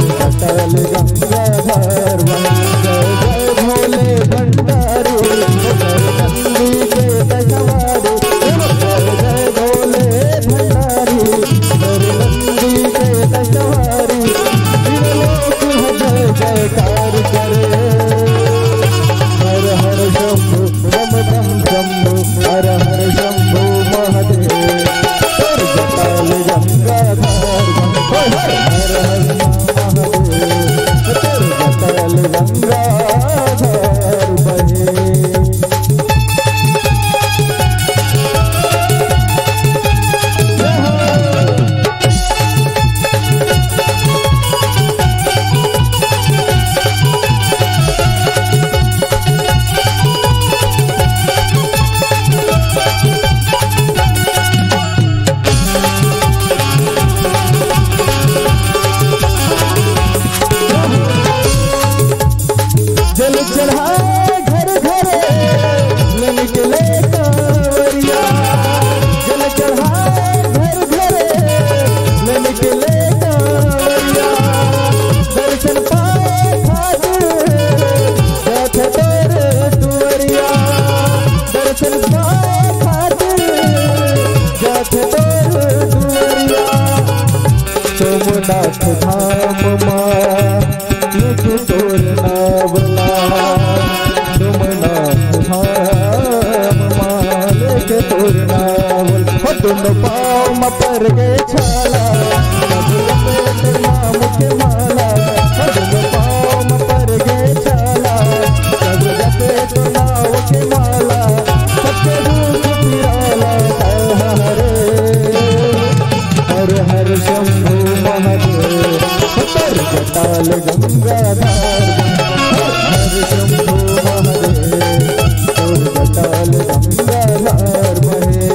जटाल गंगा धार बहे। जय जय भोले भंडारी, नंदी के दशवारी, जय जय भोले भंडारी, नंदी के दशवारी, लोक जय जयकार करे। हर हर शंभु बम बम शंभु, हर हर शंभु महादेव, जटाल गंगा धार बहे। हर हर महादेव, जटाल गंगा धार बहे। जल चढ़ाए घर घरे ले निकले कांवरिया, जल चढ़ाए घर घरे ले निकले कांवरिया। दर्शन पाए खातिर जाते तेरे दुआरिया, दर्शन पाए खातिर जाते तेरे दुआरिया। सोमनाथ धाम माँ लिख तोर नावला, सोमनाथ धाम माँ लिख तोर नावल। दोनों पाँव में पर गए छाला, सब नाम के माला। दोनों पाँव में पर गए छाला, सब जपे तो नाम के माला। सबके रूप पिराला हरे। हर हर शंभु महादेव, जटाल गंगा धार। हर शंभु महादेव, जटाल गंगा धार बहे।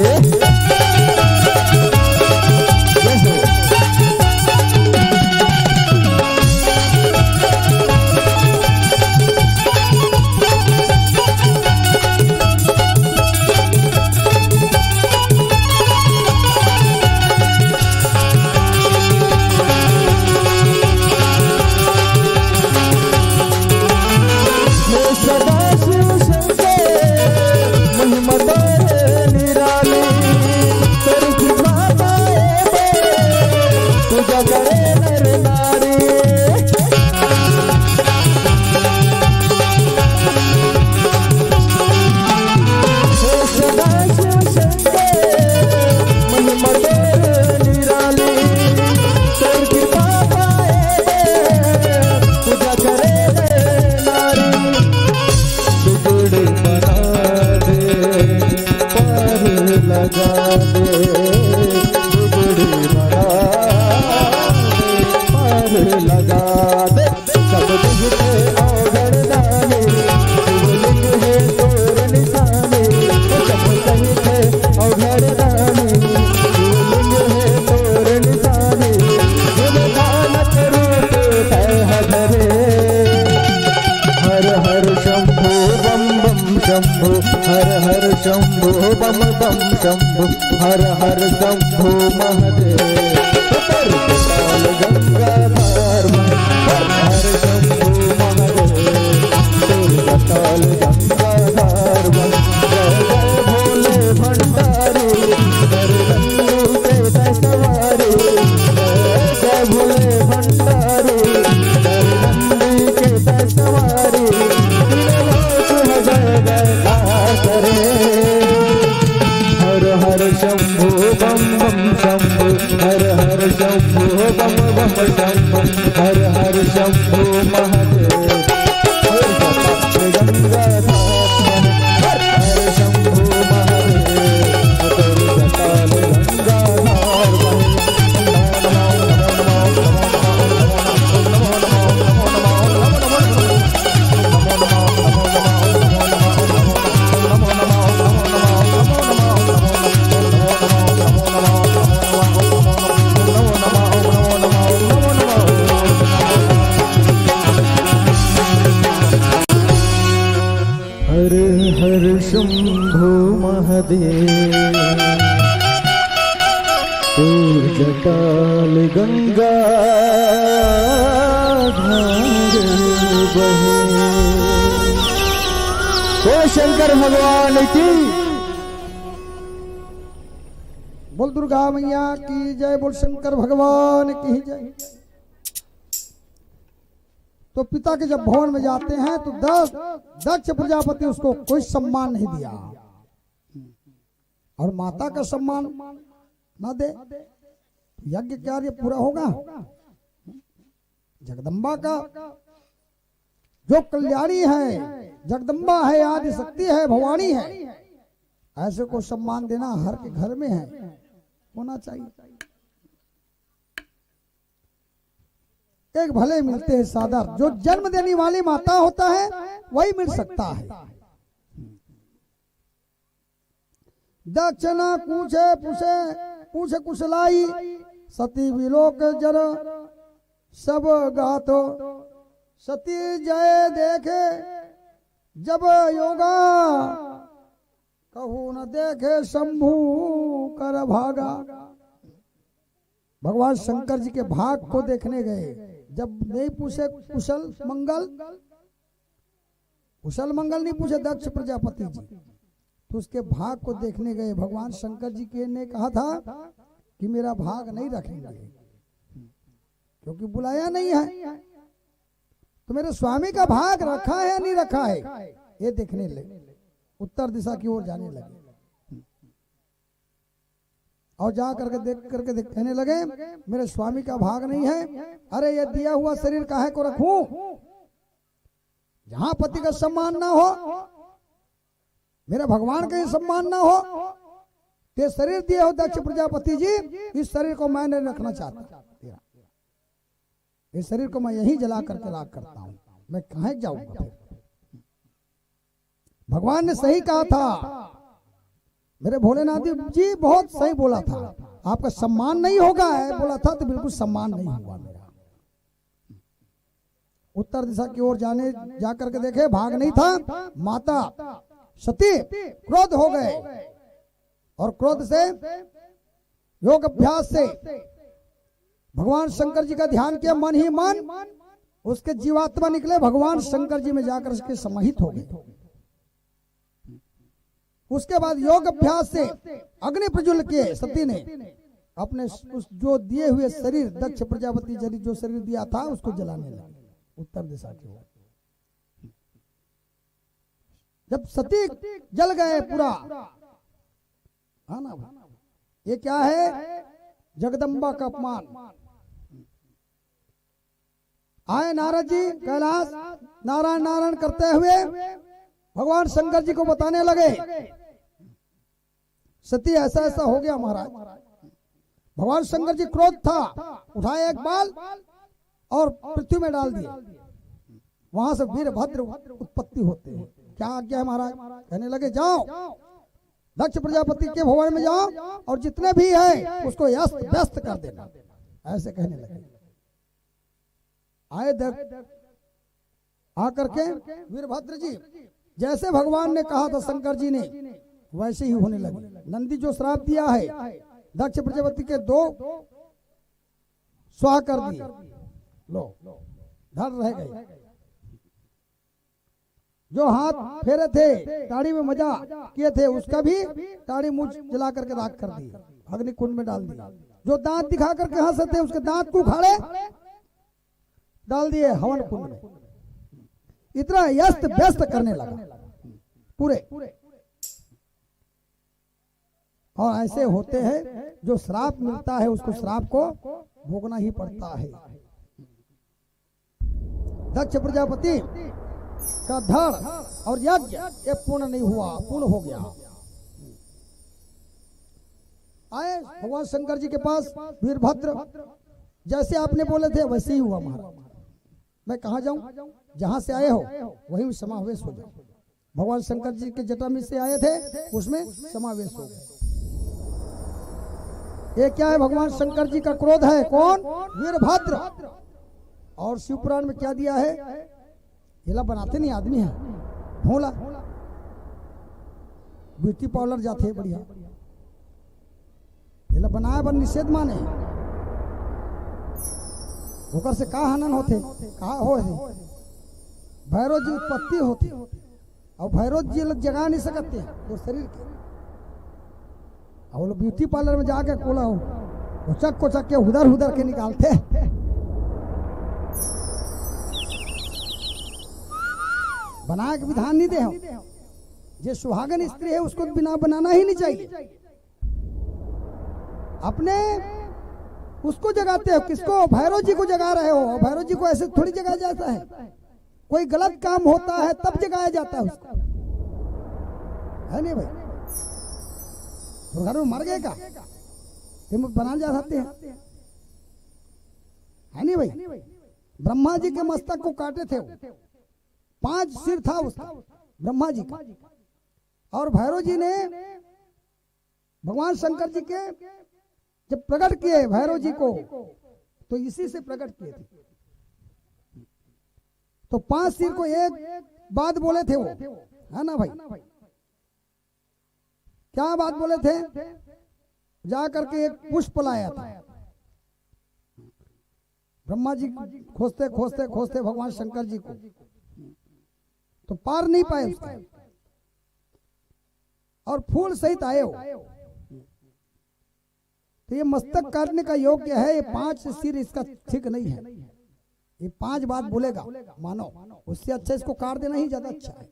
हर हर शंभो बम बम शंभो हर हर शंभो महादेव तर जटाल गंगाधार हर हर शंभो महादेव तर जटाल गंगाधार जय जय भोले भंडारी कर रंगू के सवारी जय जय भोले भंडारी कर रंगू के सवारी जय जयकार करे हर हर शंभो बम बम शंभो हर हर शंभो बम बम शंभो हर हर शंभो महादेव गंगाधार हर हर शंभो महादेव जटाल हर हर शंभो महादेव तू जटाल गंगा बहे तो शंकर भगवान की बोल दुर्गा मैया की जय, बोल शंकर भगवान की जय। तो पिता के जब भवन में जाते हैं तो दक्ष प्रजापति उसको कोई सम्मान नहीं दिया और माता का सम्मान ना दे, यज्ञ कार्य पूरा होगा। जगदम्बा का जो कल्याणी है, जगदम्बा है, आदि शक्ति है, भवानी है, ऐसे को सम्मान देना हर के घर में है, होना चाहिए। एक भले मिलते हैं सादर, जो जन्म देने वाली माता होता है वही मिल सकता है। दक्षिणा पूछे पूछे पूछे कुशलाई सती विलोक जर सब गातो सती जय देखे जब योगा कहू न देखे शंभू कर भागा। भगवान शंकर जी के भाग को देखने गए, जब नहीं पूछे कुशल मंगल नहीं पूछे दक्ष प्रजापति जी, तो उसके भाग को देखने गए। भगवान शंकर जी के ने कहा था कि मेरा भाग नहीं रखेंगे क्योंकि बुलाया नहीं है, तो मेरे स्वामी का भाग रखा है या नहीं रखा है ये देखने लगे। उत्तर दिशा की ओर जाने लगे और जा करके देख कहने लगे मेरे स्वामी का भाग नहीं है। अरे ये दिया हुआ शरीर काहे को रखूं, जहां पति का सम्मान ना हो, मेरे भगवान का सम्मान ना हो, ते शरीर दिए हो दक्ष प्रजापति जी, इस शरीर को मैं नहीं रखना चाहता, इस शरीर को मैं यहीं जला करके राख करता हूं, मैं कहां जाऊंगा। भगवान ने सही कहा था, मेरे भोलेनाथ जी बहुत सही बोला था, आपका सम्मान नहीं होगा है बोला था, तो बिल्कुल सम्मान नहीं हुआ मेरा। उत्तर दिशा की ओर जा करके देखे भाग नहीं था। माता सती क्रोध हो गए और क्रोध से योग अभ्यास से भगवान शंकर जी का ध्यान किया, मन ही मन उसके जीवात्मा निकले, भगवान शंकर जी में जाकर उसके समाहित हो गए। उसके बाद योग अभ्यास से अग्नि प्रज्वलित किए सती ने, अपने उस जो दिए हुए शरीर दक्ष प्रजापति जी जो शरीर दिया था उसको जलाने लगे उत्तर दिशा की ओर। जब सती जल गए पूरा, हाँ ना, ये क्या है, जगदम्बा का अपमान। आए नारद जी कैलाश, नारायण नारायण करते हुए भगवान शंकर जी को बताने लगे सती ऐसा ऐसा हो गया महाराज। भगवान शंकर जी क्रोध था, उठाए एक बाल और पृथ्वी में डाल दिए, वहां से वीरभद्र उत्पत्ति होते हैं। क्या आज्ञा है महाराज, कहने लगे जाओ दक्ष प्रजापति के भवन में जाओ और जितने भी है उसको अस्त व्यस्त कर देना, ऐसे कहने लगे। आए आकर के वीरभद्र जी जैसे भगवान ने कहा था शंकर जी ने वैसे ही होने लगे। नंदी जो श्राप दिया है दक्ष प्रजापति के 2 स्वाह कर दिए, लो धड़ रह गए। जो हाथ फेरे थे ताड़ी में मजा किए थे उसका भी ताड़ी मुंह जला करके राख कर दी, अग्नि कुंड में डाल दिया। जो दांत दिखा करके हंसे थे उसके दांत को उखाड़े डाल दिए हवन कुंड में। इतना यस्त व्यस्त करने लगा पूरे। और ऐसे होते हैं जो श्राप मिलता है उसको श्राप को भोगना ही पड़ता है। दक्ष प्रजापति का धड़ और यज्ञ ये पूर्ण नहीं हुआ, पूर्ण हो गया। आए भगवान शंकर जी के पास वीरभद्र, जैसे आपने बोले थे वैसे ही हुआ महाराज। मैं कहा जाऊं, जहां से आए हो वहीं समावेश हो जाओ। भगवान शंकर जी के जटा में से आए थे उसमें समावेश हो गए। ये क्या है? भगवान शंकर जी का क्रोध है। कौन? वीरभद्र। और शिवपुराण में क्या दिया है? हिला बनाते नहीं आदमी है, भोला ब्यूटी पार्लर जाते बढ़िया, हिला बनाया पर निषेध माने होकर से कहा हनन होते, कहा हो भैरव जी उत्पत्ति होती और भैरव जी लोग जगा नहीं सकते तो शरीर के। और लोग ब्यूटी पार्लर में जाके कोला हो कोचक के उधर के निकालते। बना के विधान नहीं दे हो। जो सुहागन स्त्री है उसको बिना बनाना ही नहीं चाहिए। अपने उसको जगाते हो, किसको? भैरव जी को जगा रहे हो। भैरव जी को ऐसे थोड़ी जगाया जाता है। कोई गलत काम होता है तब जगाया जाता है उसको, है नहीं भाई? तो घर में मर गए का बनाना जा सकते हैं, है नहीं भाई? ब्रह्मा जी के मस्तक को काटे थे, 5 सिर था उसका ब्रह्मा जी का। और भैरव जी ने भगवान शंकर जी के जब प्रकट किए भैरव जी को तो इसी से प्रकट किए थे। तो 5 सिर को एक बात बोले थे वो, है ना भाई? क्या बात बोले थे? जा करके एक पुष्प लाया था। ब्रह्मा जी खोजते खोजते खोजते भगवान शंकर जी को तो पार नहीं पाए उसका, और फूल सहित आए हो। तो ये मस्तक काटने का योग्य है। ये 5 सिर इसका ठीक नहीं है। ये 5 बात बोलेगा मानो, उससे अच्छा इसको काट देना ही ज्यादा अच्छा है।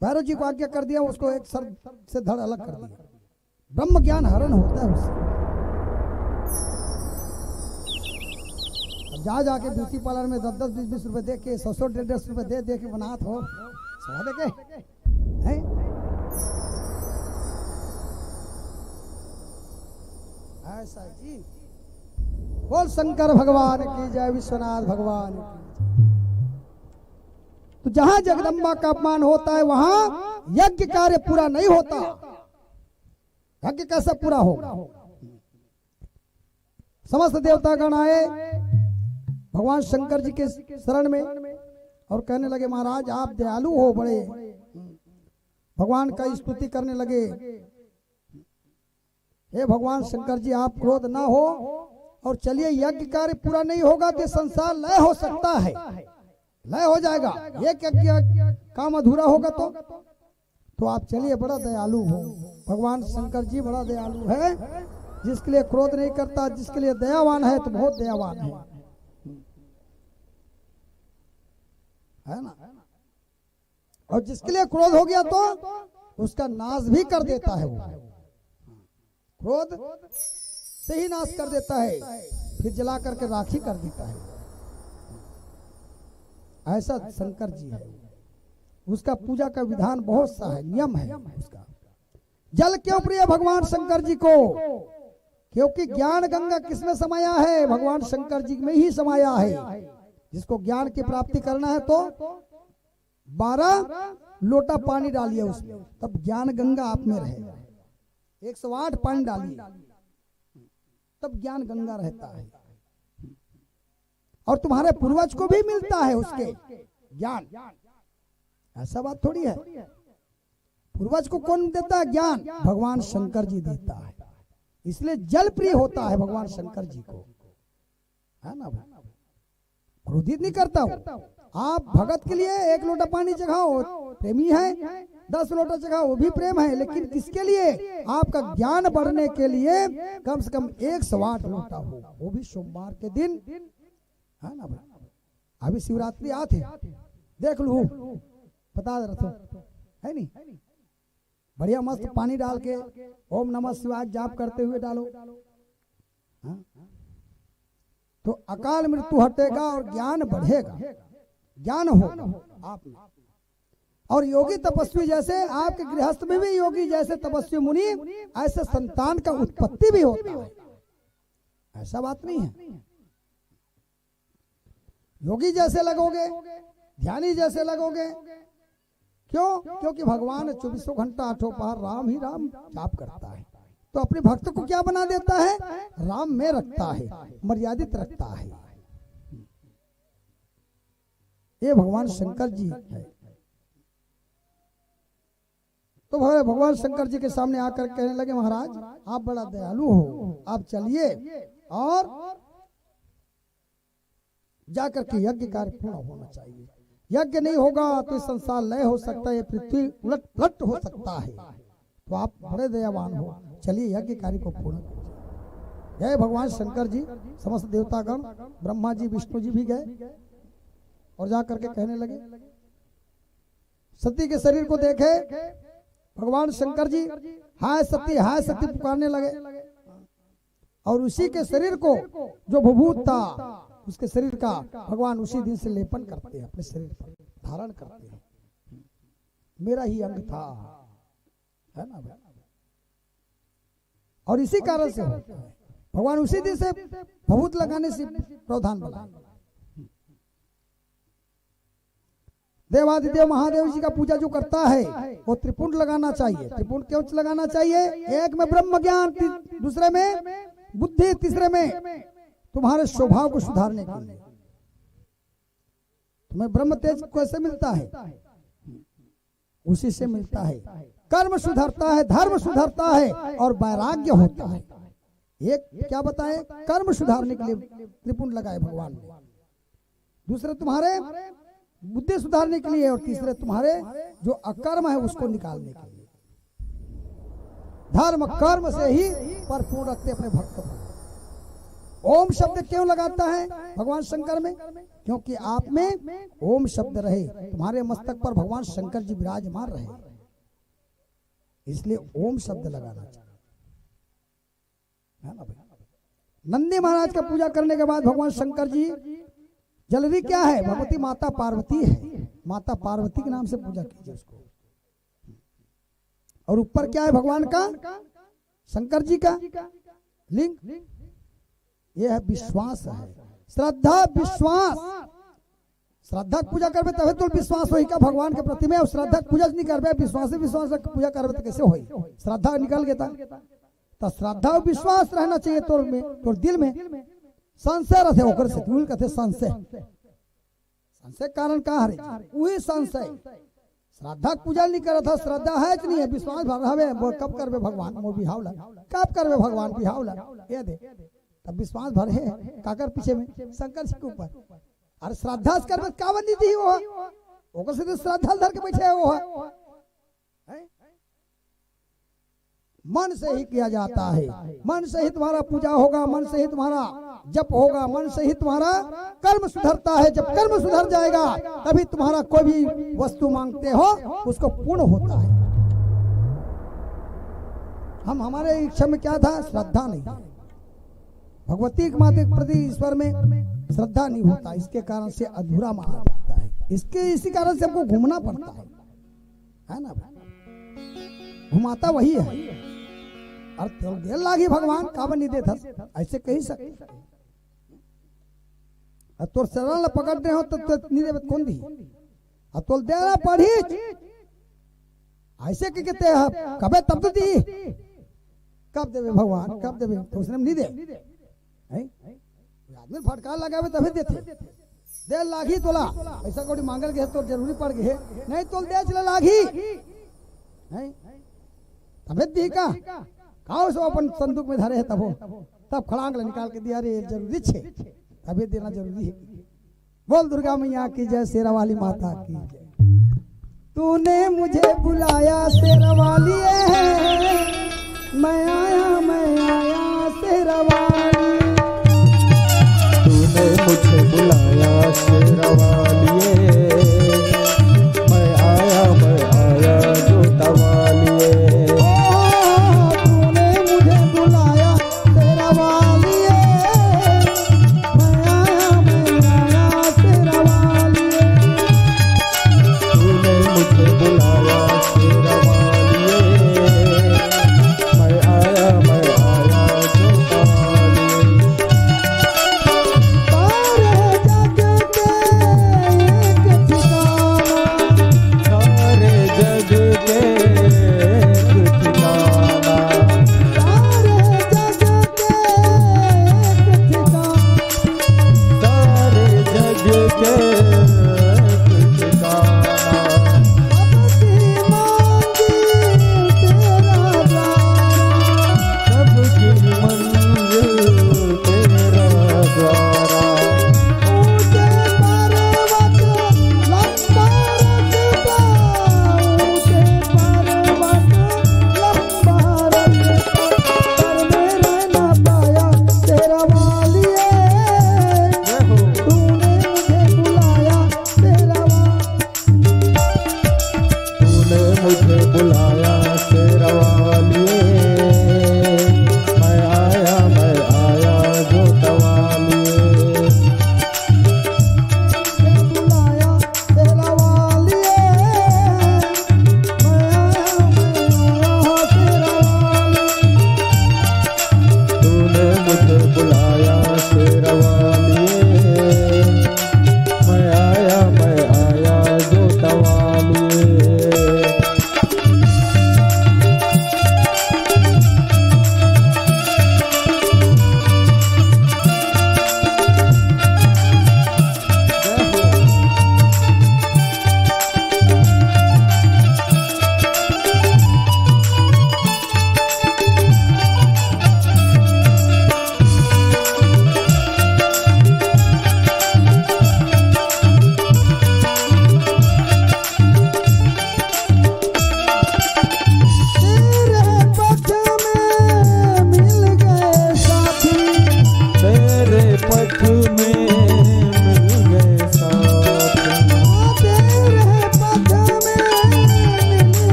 भैरव जी को आज्ञा कर दिया, उसको एक सर से धड़ अलग कर दिया। ब्रह्म ज्ञान हरण होता है उससे। जा जाके ब्यूटी पार्लर में 10-10, 20-20 रुपए दे के 100-100, 150 रुपए दे के बनात हो सवा दे के हैं। ऐसा जी। बोल शंकर भगवान की जय, विश्वनाथ भगवान की। तो जहां जगदम्बा का अपमान होता है वहां यज्ञ कार्य पूरा नहीं होता। यज्ञ कैसे पूरा होगा? समस्त देवतागण आए भगवान शंकर जी के शरण में और कहने लगे, महाराज आप दयालु हो बड़े। भगवान का स्तुति करने लगे, हे भगवान शंकर जी आप क्रोध ना हो, और चलिए यज्ञ कार्य पूरा नहीं होगा तो संसार लय हो सकता है, लय हो जाएगा। एक यज्ञ काम अधूरा होगा तो आप चलिए, बड़ा दयालु हो। भगवान शंकर जी बड़ा दयालु है, जिसके लिए क्रोध नहीं करता, जिसके लिए दयावान है तो बहुत दयावान है ना। और जिसके लिए क्रोध हो गया तो उसका नाश भी कर देता है। वो क्रोध से ही नाश कर देता है, फिर जला करके राखी कर देता है। ऐसा शंकर जी है। उसका पूजा का विधान बहुत सा है, नियम है उसका। जल क्यों प्रिय भगवान शंकर जी को? क्योंकि ज्ञान गंगा किसमें समाया है? भगवान शंकर जी में ही समाया है। जिसको ज्ञान की प्राप्ति करना है तो 12 लोटा पानी डालिए उसमें, तब ज्ञान गंगा आप में रहे। 108 पानी डालिए तब ज्ञान गंगा रहता है। और तुम्हारे पूर्वज को भी मिलता है उसके ज्ञान। ऐसा बात थोड़ी है। पूर्वज को कौन देता है ज्ञान? भगवान शंकर जी देता है। इसलिए जल प्रिय होता है भगवान शंकर जी को, है ना भाई? क्रोधित नहीं करता हूं। आप भगत के लिए 1 लोटा पानी चढ़ाओ, प्रेमी है, 10 लोटा चढ़ाओ, वो भी प्रेम है। लेकिन किसके लिए? आपका ज्ञान बढ़ने के लिए कम से कम 108 लोटा हो, वो भी सोमवार के दिन, है ना भाई? अभी शिवरात्रि आते देख लू, बता रहा है नहीं? बढ़िया मस्त पानी डाल के ओम नमः शिवाय जाप करते हुए डालो, हाँ? तो अकाल मृत्यु हटेगा और ज्ञान बढ़ेगा, ज्ञान होगा आप में। और योगी तपस्वी जैसे आपके गृहस्थ में भी योगी जैसे तपस्वी मुनि, ऐसे संतान का उत्पत्ति भी होता है। ऐसा बात नहीं है। योगी जैसे लगोगे, ध्यानी जैसे लगोगे। क्यों? क्योंकि भगवान 24 घंटा 8 पहर राम ही राम जाप करता है। तो अपने भक्त को क्या बना देता है? राम में रखता है, मर्यादित रखता है। ये भगवान शंकर जी है। तो भगवान शंकर जी के सामने आकर कहने लगे, महाराज आप बड़ा दयालु हो, आप चलिए और जाकर के यज्ञ कार्य पूर्ण होना चाहिए। यज्ञ नहीं होगा तो संसार लय हो सकता है, पृथ्वी उलट पलट हो सकता है। तो आप बड़े दयावान हो, चलिए यज्ञ कार्य को पूर्ण कीजिए। गए भगवान शंकर जी, समस्त देवतागण, ब्रह्मा जी विष्णु जी भी गए और जाकर के कहने लगे। सती के शरीर को देखे भगवान शंकर जी, हाय सती पुकारने लगे। और उसी के शरीर को जो भभूत था, उसके शरीर का भगवान उसी दिन से लेपन करते हैं, अपने शरीर पर धारण करते हैं। मेरा ही अंग था, है ना भाई? और इसी कारण से होता है, भगवान उसी दिन से भभूत लगाने से प्रावधान बना। देवादिदेव महादेव जी का पूजा जो करता है वो त्रिपुंड लगाना चाहिए। त्रिपुंड क्यों लगाना चाहिए? एक में ब्रह्म ज्ञान, दूसरे में बुद्धि, तीसरे में तुम्हारे स्वभाव को सुधारने के लिए। तुम्हें ब्रह्म तेज कैसे मिलता है? उसी से मिलता है। कर्म सुधरता है, धर्म सुधरता है और वैराग्य होता है। एक क्या बताए? कर्म सुधारने के लिए त्रिपुंड लगाए भगवान ने, दूसरे तुम्हारे बुद्धि सुधारने के लिए, और तीसरे तुम्हारे जो अकर्म है उसको निकालने के लिए। धर्म कर्म से ही परिपूर्ण रखते अपने भक्त को। ओम शब्द क्यों लगाता है भगवान शंकर में? क्योंकि आप में ओम शब्द रहे, तुम्हारे मस्तक पर भगवान शंकर जी विराजमान रहे, इसलिए ओम शब्द लगाना चाहिए, है ना भाई? नंदी महाराज का पूजा करने के बाद भगवान शंकर जी, जलरी क्या है? भगवती माता पार्वती है। माता पार्वती के नाम से पूजा कीजिए उसको। और ऊपर क्या है भगवान का? शंकर जी का लिंग। यह है विश्वास है, श्रद्धा विश्वास। श्रद्धा पूजा करबे तभी तो विश्वास होई का भगवान के प्रति में। और श्रद्धा पूजा नहीं करबे, विश्वास पूजा करबे तो कैसे होई? श्रद्धा निकल गया तो श्रद्धा और विश्वास रहना चाहिए तोर में, तोर दिल में। संशय रहे ओकर से तुल कथे संशय। संशय कारण का हरे? वही संशय। श्रद्धा पूजा नहीं करत है, श्रद्धा है कि नहीं है? विश्वास भर हवे, कब करबे भगवान मोर बिहावला, कब करबे भगवान बिहावला, ये दे तब विश्वास भर है काकर पीछे में? शंकर जी के ऊपर। अरे श्रद्धा से करबे का बनी थी वो, ओकर से तो श्रद्धा धर के बैठे है वो है। मन से ही किया जाता है, मन से ही तुम्हारा पूजा होगा, मन से ही तुम्हारा जप होगा, मन से ही तुम्हारा कर्म सुधरता है। जब कर्म सुधर जाएगा तभी तुम्हारा कोई भी वस्तु मांगते हो उसको पूर्ण होता है। हम हमारे इच्छा में क्या था? श्रद्धा नहीं, भगवती के माते प्रति ईश्वर में श्रद्धा नहीं होता, इसके कारण से अधूरा माना जाता है। इसी कारण से हमको घूमना पड़ता है ना? घुमाता वही है। और तेल देर लागी भगवान कावन नहीं देता, ऐसे कही सकते। तोर शरण पकड़ रहे हो तो नहीं देवे कौन दी? और तोल देना पढ़ी ऐसे कहते हैं कबे तब तो दी, कब देवे भगवान, कब देवे? तो उसने नहीं दे। आदमी फटकार लगावे तभी देते। दे लागी तोला ऐसा कोई मांगल गए तो जरूरी पड़ गए नहीं तो दे चला लागी नहीं तबियत दी का काओ सो अपन संदूक में धरे है तब खड़ांग निकाल के दिया रे जरूरी छे तबियत देना जरूरी है। बोल दुर्गा मैया की जय, शेरा वाली माता की जय। तूने मुझे बुलाया शेरा वाली मैं आया शेरा वाली। तूने मुझे बुलाया शेरा वालिए, मैं आया जोता वालिए। तूने मुझे बुलाया शेरा वालिए मैं आया शेरा वालिए। तूने मुझे बुलाया शेरा वालिए,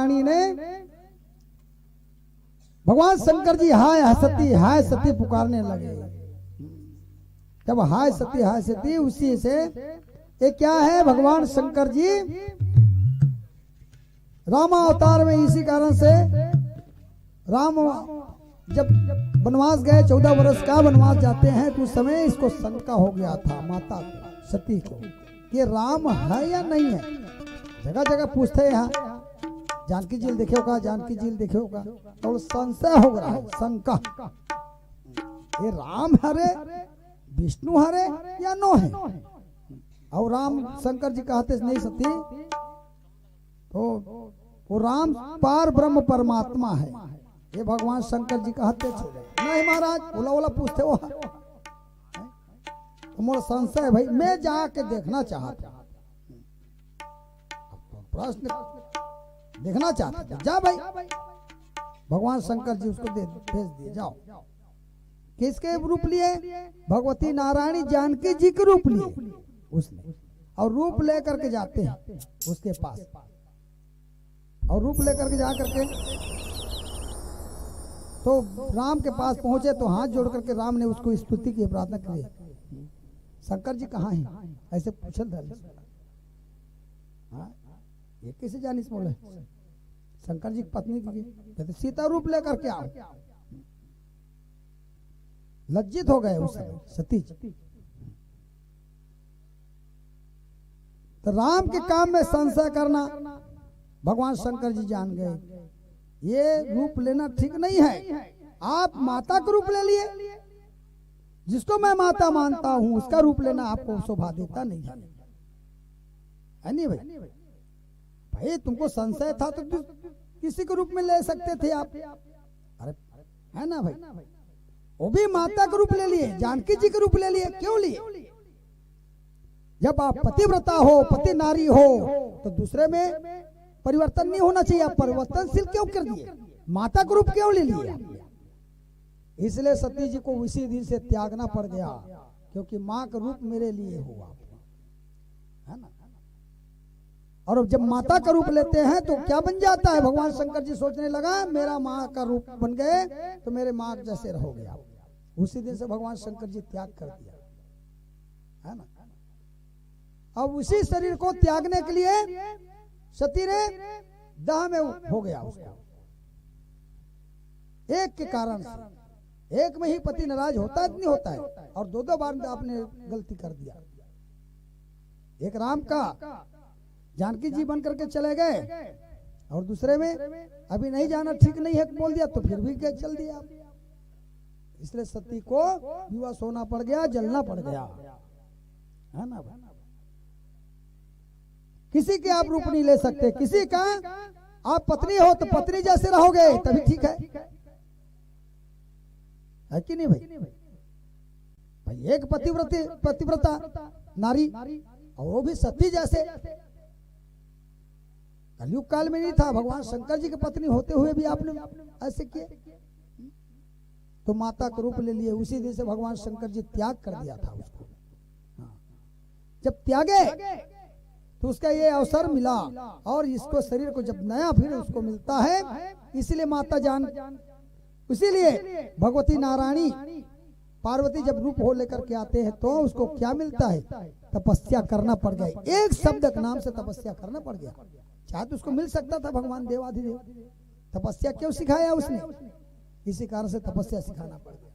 नारायणी ने भगवान शंकर जी हाय सती पुकारने लगे। जब हाय सती उसी से ये क्या है, भगवान शंकर जी राम अवतार में इसी कारण से राम जब वनवास गए 14 वर्ष का वनवास जाते हैं तो उस समय इसको शंका हो गया था माता सती को कि राम है या नहीं है। जगह जगह पूछते हैं, यहाँ जानकी झील देखे होगा, जानकी झील देखे होगा, तो संशय हो रहा है, शंका ये राम हरे विष्णु हरे या नो है। और राम शंकर जी कहते नहीं सती तो वो राम पार ब्रह्म परमात्मा है, ये भगवान शंकर जी कहते नहीं महाराज, बोला बोला पूछते वो तो मोर संशय भाई, मैं जाके देखना चाहता, प्रश्न देखना चाहता, जा भाई। भगवान शंकर जी उसको भेज दिए, जाओ। किसके रूप लिए? भगवती नारायणी जानकी जी के रूप लिए उसने, और रूप लेकर के जाते हैं उसके पास, और रूप लेकर के जा करके तो राम के पास पहुंचे तो हाथ जोड़ करके राम ने उसको स्तुति की, प्रार्थना की, शंकर जी कहाँ हैं, ऐसे पूछल था। ये कैसे जानिस बोले शंकर जी की पत्नी की, कहते सीता रूप लेकर के आओ। लज्जित हो गए उस समय सती जी। तो राम के काम में संशय करना भगवान शंकर जी जान गए, ये रूप लेना ठीक नहीं है। आप माता का रूप ले लिए, जिसको मैं माता मानता हूं उसका रूप लेना आपको शोभा देता नहीं है नहीं भाई। भाई तुमको संशय था तो किसी के रूप में ले सकते थे आप, अरे है ना भाई। वो भी माता का रूप ले लिए, जानकी जी का रूप ले लिए, क्यों लिए? जब आप पतिव्रता हो, पति नारी हो तो दूसरे में परिवर्तन नहीं होना चाहिए, आप परिवर्तनशील क्यों कर दिए? माता का रूप क्यों ले लिए? इसलिए सती जी को उसी दिन से त्यागना पड़ गया, क्योंकि माँ का रूप मेरे लिए हुआ, है ना। और जब माता का रूप लेते हैं तो क्या बन जाता है? भगवान शंकर जी सोचने लगा मेरा माँ का रूप बन गए तो मेरे माँ जैसे रहोगे आप। उसी दिन से भगवान शंकर जी त्याग कर दिया, है ना। अब उसी शरीर को त्यागने के लिए सती ने दाह में हो गया उसका, एक के कारण से। एक में ही पति नाराज होता है नहीं होता है, और दो दो बार आपने गलती कर दिया। एक राम का जानकी जी बन करके चले गए, और दूसरे में अभी नहीं जाना ठीक नहीं है बोल दिया तो फिर भी चल दिया आप। इसलिए सती को विवश होना पड़ गया, जलना पड़ गया, है ना। किसी के आप रूप नहीं ले सकते, किसी का आप पत्नी हो तो पत्नी जैसे रहोगे तभी ठीक है कि नहीं भाई? भाई एक पतिव्रता नारी, और वो भी सती जैसे। कलयुग काल में नहीं था, भगवान शंकर जी की पत्नी होते हुए भी आपने ऐसे किए, तो माता का रूप ले लिए। उसी दिन से भगवान शंकर जी त्याग कर दिया था उसको। जब त्यागे तो उसका ये अवसर मिला, और इसको शरीर को जब नया फिर उसको मिलता है, इसीलिए माता जान, इसीलिए भगवती नारायणी पार्वती जब रूप हो लेकर के आते हैं तो उसको क्या मिलता है? तपस्या करना पड़ गया। एक शब्द के नाम से तपस्या करना पड़ गया। चाहे तो उसको मिल सकता था भगवान देवाधिदेव, तपस्या क्यों सिखाया उसने? इसी कारण से तपस्या सिखाना पड़ गया।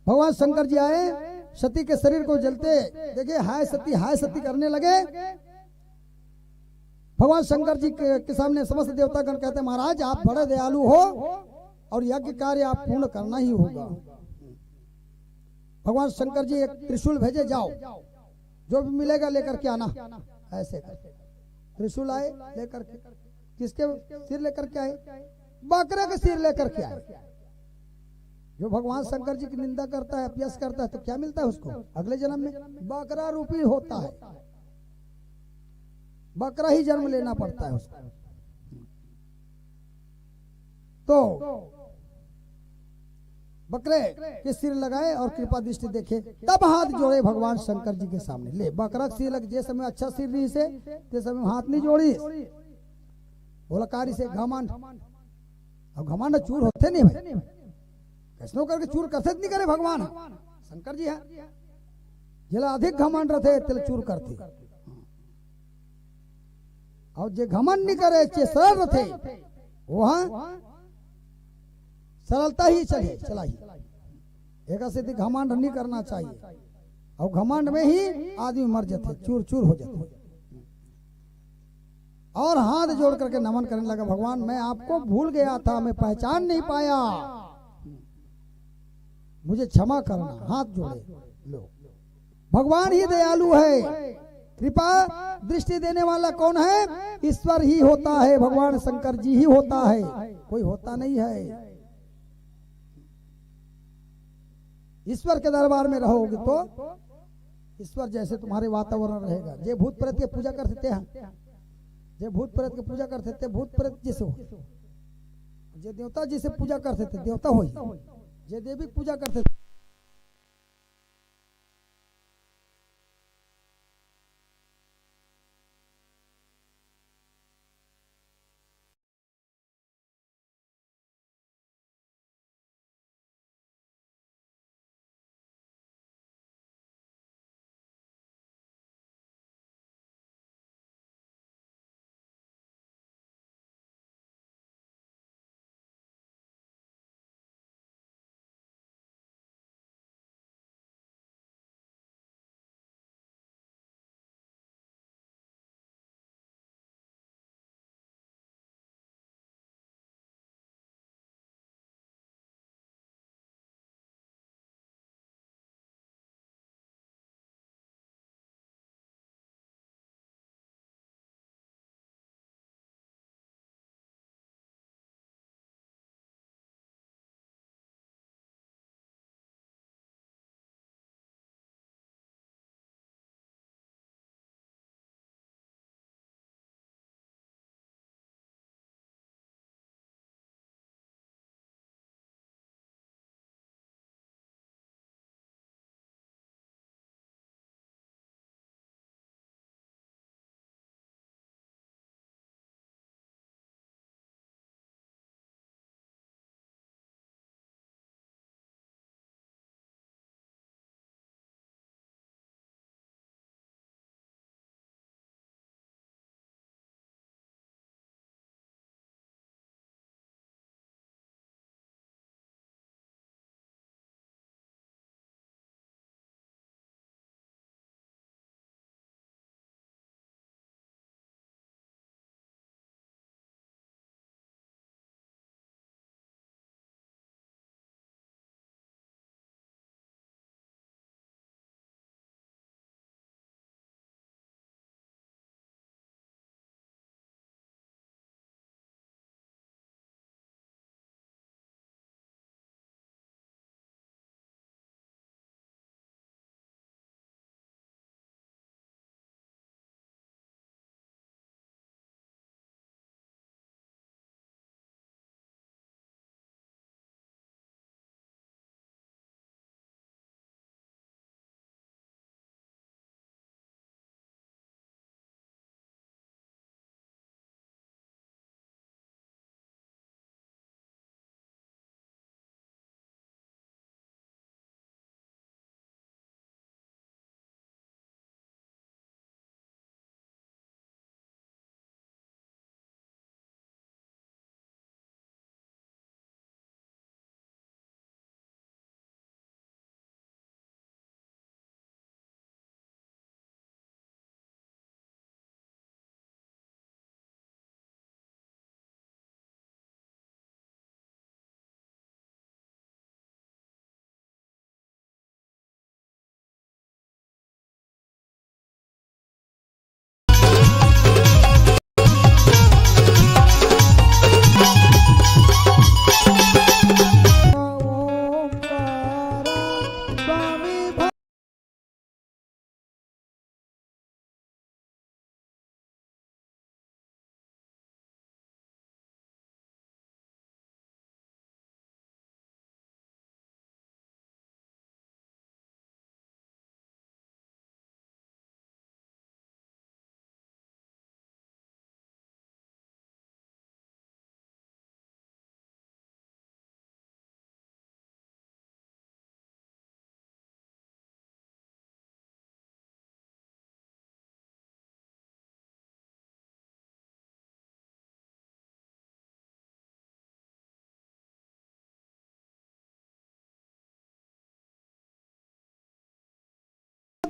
भगवान शंकर जी आए, सती के शरीर को जलते देखे, हाय सती करने लगे। भगवान शंकर जी के सामने समस्त देवतागण कहते हैं महाराज आप बड़े दयालु हो, और यज्ञ कार्य आप पूर्ण करना ही होगा। भगवान शंकर जी एक त्रिशूल भेजे, जाओ जो भी मिलेगा लेकर के आना। ऐसे त्रिशूल आए लेकर के, किसके सिर लेकर के आए? बकरे के सिर लेकर के आए। जो भगवान शंकर जी की निंदा करता है, अपयश करता है, तो क्या मिलता है उसको? अगले जन्म में बकरा रूपी होता है, बकरा ही जन्म लेना पड़ता है उसको। तो बकरे के सिर लगाए और कृपा दृष्टि देखे, तब हाथ जोड़े भगवान शंकर जी के सामने। ले बकरा सिर लग, जे समय अच्छा सिर रही से ते समय हाथ नहीं जोड़ी। बोला कारी से घमंड, अब घमंड चूर होते नहीं भाई, कैसनो करके चूर करते नहीं करे भगवान शंकर जी है। जिला अधिक घमंड रहते तिल चूर करते, और जे घमंड नहीं करे चे सरल रहते वहां सरलता ही चला ही। एक सिद्धि घमंड नहीं करना चाहिए, और घमंड में ही आदमी मर जाते, चूर चूर हो जाते। और हाथ जोड़ करके नमन करने लगा, भगवान मैं आपको भूल गया था, मैं पहचान नहीं पाया, मुझे क्षमा करना। हाथ जोड़े। लो भगवान ही दयालु है, कृपा दृष्टि देने वाला कौन है? ईश्वर ही होता है, भगवान शंकर जी ही होता है, कोई होता नहीं है। ईश्वर के दरबार में रहोगे तो ईश्वर जैसे तुम्हारे वातावरण रहेगा। जे भूत प्रेत के पूजा करते हैं, जे भूत प्रेत के पूजा करते थे भूत प्रेत जैसे हो, जे देवता जी से पूजा करते थे देवता हो, जे देवी पूजा करते थे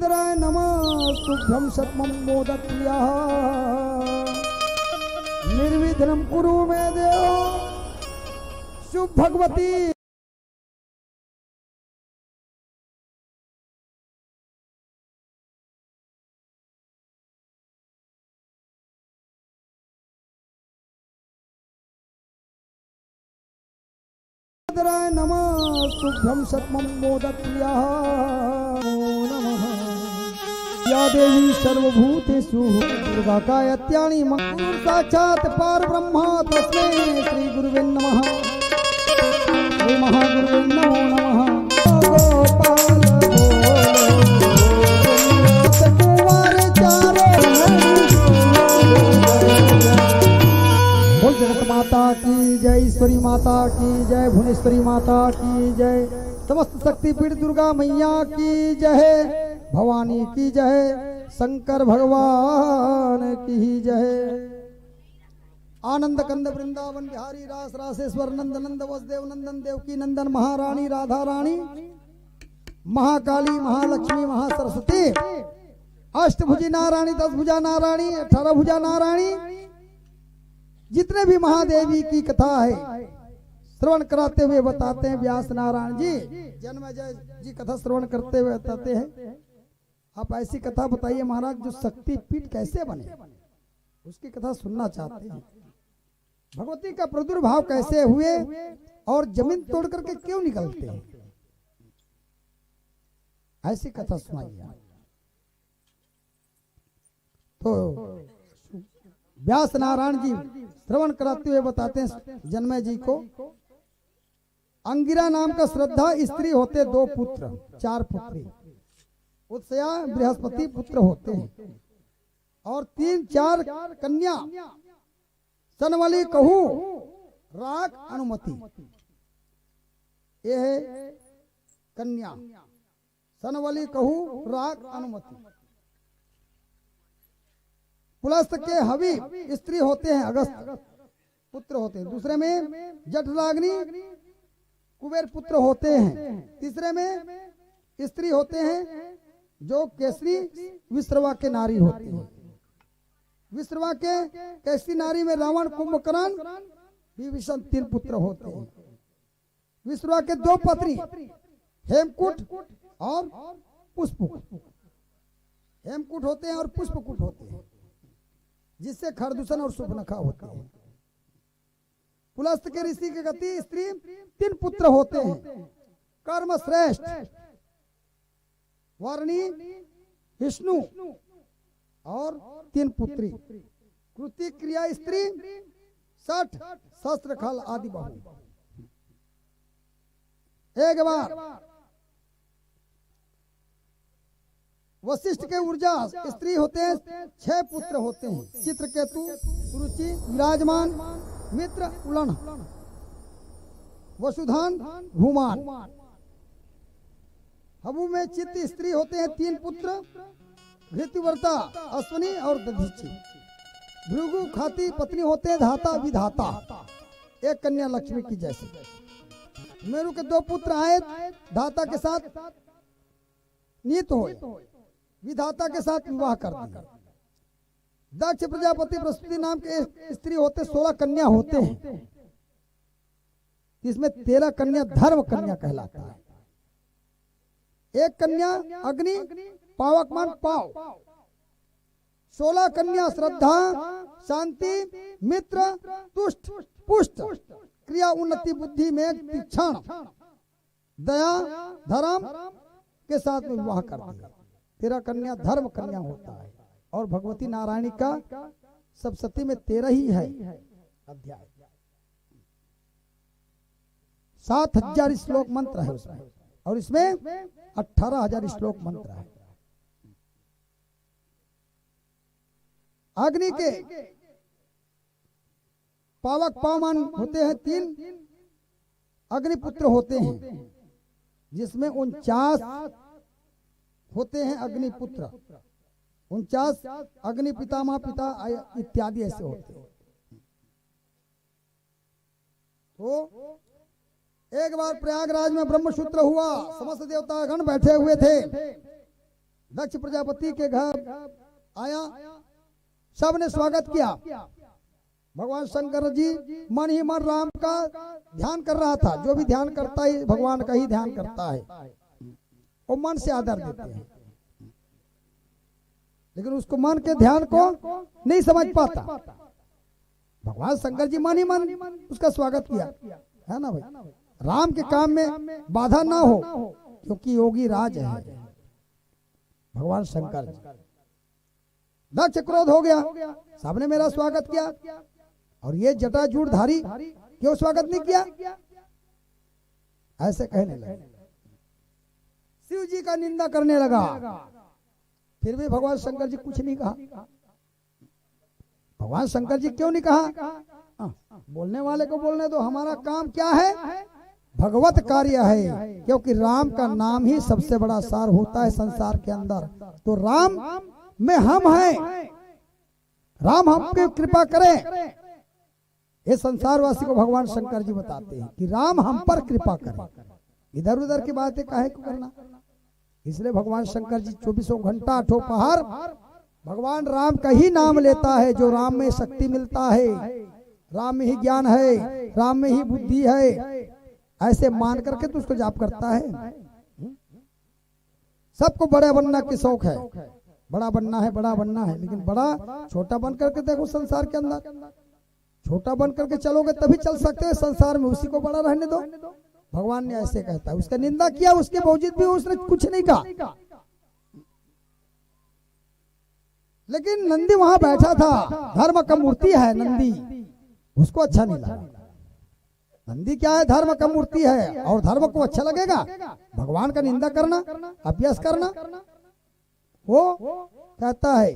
वीरभद्राय नमः तुभ्यं शतमं मोदप्रिया निर्विघ्नं कुरु मे देव शुभ भगवती वीरभद्राय नमः तुभ्यं शतमं मोदप्रिया नमः या देवी सर्वभूतेषु दुर्गा कायत्यानि मंगल साक्षात् परब्रह्म तस्मै श्री गुरुवे नमः श्री महागुरुवे नमो नमः गोपाल कुंवर चारो बोल जगत माता की जय, ईश्वरी माता की जय, भुवनेश्वरी माता की जय, समस्त शक्तिपीठ दुर्गा मैया की जय, भवानी की जय, शंकर भगवान की जय। आनंद कंद वृंदावन बिहारी रास रासेश्वर नंद नंद वसुदेव नंदन देवकी नंदन महारानी राधा रानी महाकाली महालक्ष्मी महासरस्वती अष्टभुजी नारायणी 10 भुजा नारायणी 18 भुजा नारायणी जितने भी महादेवी की कथा है श्रवण कराते हुए बताते हैं व्यास नारायण जी जन्मेजय जी कथा श्रवण करते हुए बताते हैं आप ऐसी कथा बताइए महाराज जो शक्ति पीठ कैसे बने, उसकी कथा सुनना चाहते हैं। भगवती का प्रादुर्भाव कैसे हुए और जमीन तोड़ करके क्यों निकलते हैं, ऐसी कथा सुनाइए। तो व्यास नारायण जी श्रवण कराते हुए बताते हैं जन्मेजय जी को अंगिरा नाम का श्रद्धा स्त्री होते 2 पुत्र 4 पुत्री उत्सया बृहस्पति पुत्र होते हैं और 3-4 कन्या सनवली कहू राग अनुमति ये है कन्या सनवली कहू राग अनुमति। पुलस्त के हवि स्त्री होते हैं अगस्त पुत्र होते हैं, दूसरे में जठराग्नि कुबेर पुत्र होते हैं, तीसरे में स्त्री होते हैं जो केसरी विश्रवा के नारी होते हैं। विश्रवा के केसरी नारी में रावण कुंभकर्ण विभीषण 3 पुत्र होते हैं। विश्रवा के 2 पत्नी हेमकूट और पुष्पकूट, हेमकूट होते हैं और पुष्पकूट होते हैं जिससे खरदूषण और सुपनखा होते हैं। पुलस्त के ऋषि के गति स्त्री 3 पुत्र होते हैं कर्म श्रेष्ठ वारणी विष्णु और 3 पुत्री कृति क्रिया स्त्री 60 शस्त्र खल आदि बहु। एक बार वशिष्ठ के ऊर्जा स्त्री होते हैं 6 पुत्र होते हैं चित्रकेतु सुरुचि विराजमान मित्र उलन वसुधान भूमान। हबू में चित्त स्त्री होते हैं 3 पुत्र घृतिवर्ता अश्वनी और दधीची। भृगु खाती पत्नी होते हैं धाता विधाता, एक कन्या लक्ष्मी की जैसी। मेरु के 2 पुत्र आए धाता के साथ नीत हुए, विधाता के साथ विवाह कर दिया। दक्ष प्रजापति बृहस्पति नाम के स्त्री होते 16 कन्या होते हैं, इसमें 13 कन्या धर्म कन्या कहलाता है। एक कन्या अग्नि पावकमान पाव, 16 कन्या श्रद्धा शांति मित्र तुष्ट पुष्ट क्रिया उन्नति बुद्धि में तीक्ष्ण दया धर्म के साथ में विवाह कर दिया। 13 कन्या धर्म कन्या होता है और भगवती नारायणी का सप्तशती में 13 ही है अध्याय। 7000 श्लोक मंत्र है उसमें और इसमें 18,000 श्लोक मंत्र है। अग्नि के पावक पावमान होते हैं 3 अग्निपुत्र होते हैं जिसमें 49 होते हैं अग्निपुत्र, 49 अग्नि पितामह पिता इत्यादि ऐसे होते हैं। तो एक बार प्रयागराज में ब्रह्मसूत्र हुआ, समस्त देवतागण बैठे हुए थे। दक्ष प्रजापति के घर आया, सबने स्वागत किया। भगवान शंकर जी मन ही मन राम का ध्यान कर रहा था। जो भी ध्यान करता है भगवान का ही ध्यान करता है, वो मन से आदर देते हैं, लेकिन उसको मन के ध्यान को नहीं समझ पाता। भगवान शंकर जी मन ही मन उसका स्वागत किया, है ना भाई। राम के काम में बाधा ना हो, क्योंकि योगी राज है भगवान शंकर जी। दक्ष क्रोध हो गया, सबने मेरा स्वागत किया और ये जटाजूटधारी क्यों स्वागत नहीं किया, ऐसे कहने लगे। शिव जी का निंदा करने लगा। फिर भी भगवान शंकर जी कुछ नहीं कहा। भगवान शंकर जी क्यों नहीं कहा? बोलने वाले को बोलने दो, हमारा काम क्या है? भगवत कार्य है, क्योंकि राम का नाम ही सबसे बड़ा सार होता है संसार के अंदर। तो राम में हम हैं, राम हम पे कृपा करें। ये संसारवासी को भगवान शंकर जी बताते हैं कि राम हम पर कृपा करें, इधर उधर की बातें काहे को करना। इसलिए भगवान शंकर जी 24 घंटा 8 पहर भगवान राम का ही नाम लेता है। जो राम में शक्ति मिलता है, राम में ही ज्ञान है, राम में ही बुद्धि है, ऐसे मान करके तो उसको जाप करता है। सबको बड़ा बनना की शौक है, बड़ा बनना है, बड़ा बनना है, लेकिन बड़ा छोटा बन करके देखो संसार के अंदर। छोटा बन करके चलोगे तभी चल सकते हो संसार में, उसी को बड़ा रहने दो। भगवान ने ऐसे कहता है। उसका निंदा किया, उसके बावजूद भी उसने कुछ नहीं कहा। लेकिन नंदी वहां बैठा था, धर्म का मूर्ति है नंदी, उसको अच्छा नहीं लगा। नंदी क्या है? धर्म का मूर्ति है, और धर्म को अच्छा लगेगा भगवान का निंदा करना, अभ्यास करना। वो कहता है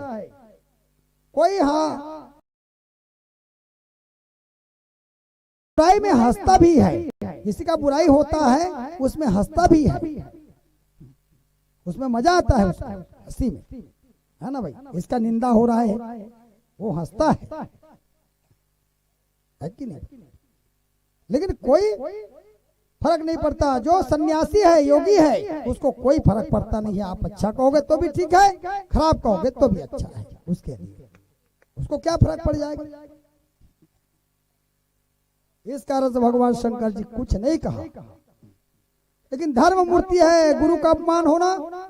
कोई बुराई में हंसता भी है, किसी का बुराई होता है उसमें हंसता भी है, उसमें मजा आता है उसको हंसी में, है ना भाई। इसका निंदा हो रहा है, वो हंसता है कि नहीं? लेकिन कोई फर्क नहीं पड़ता। जो सन्यासी है, योगी है, उसको कोई फर्क पड़ता नहीं है। आप अच्छा कहोगे तो भी ठीक है, खराब कहोगे तो भी अच्छा है, उसके लिए उसको क्या फर्क पड़ जाएगा। इस कारण से भगवान शंकर जी कुछ नहीं कहा। लेकिन धर्म मूर्ति है, गुरु का अपमान होना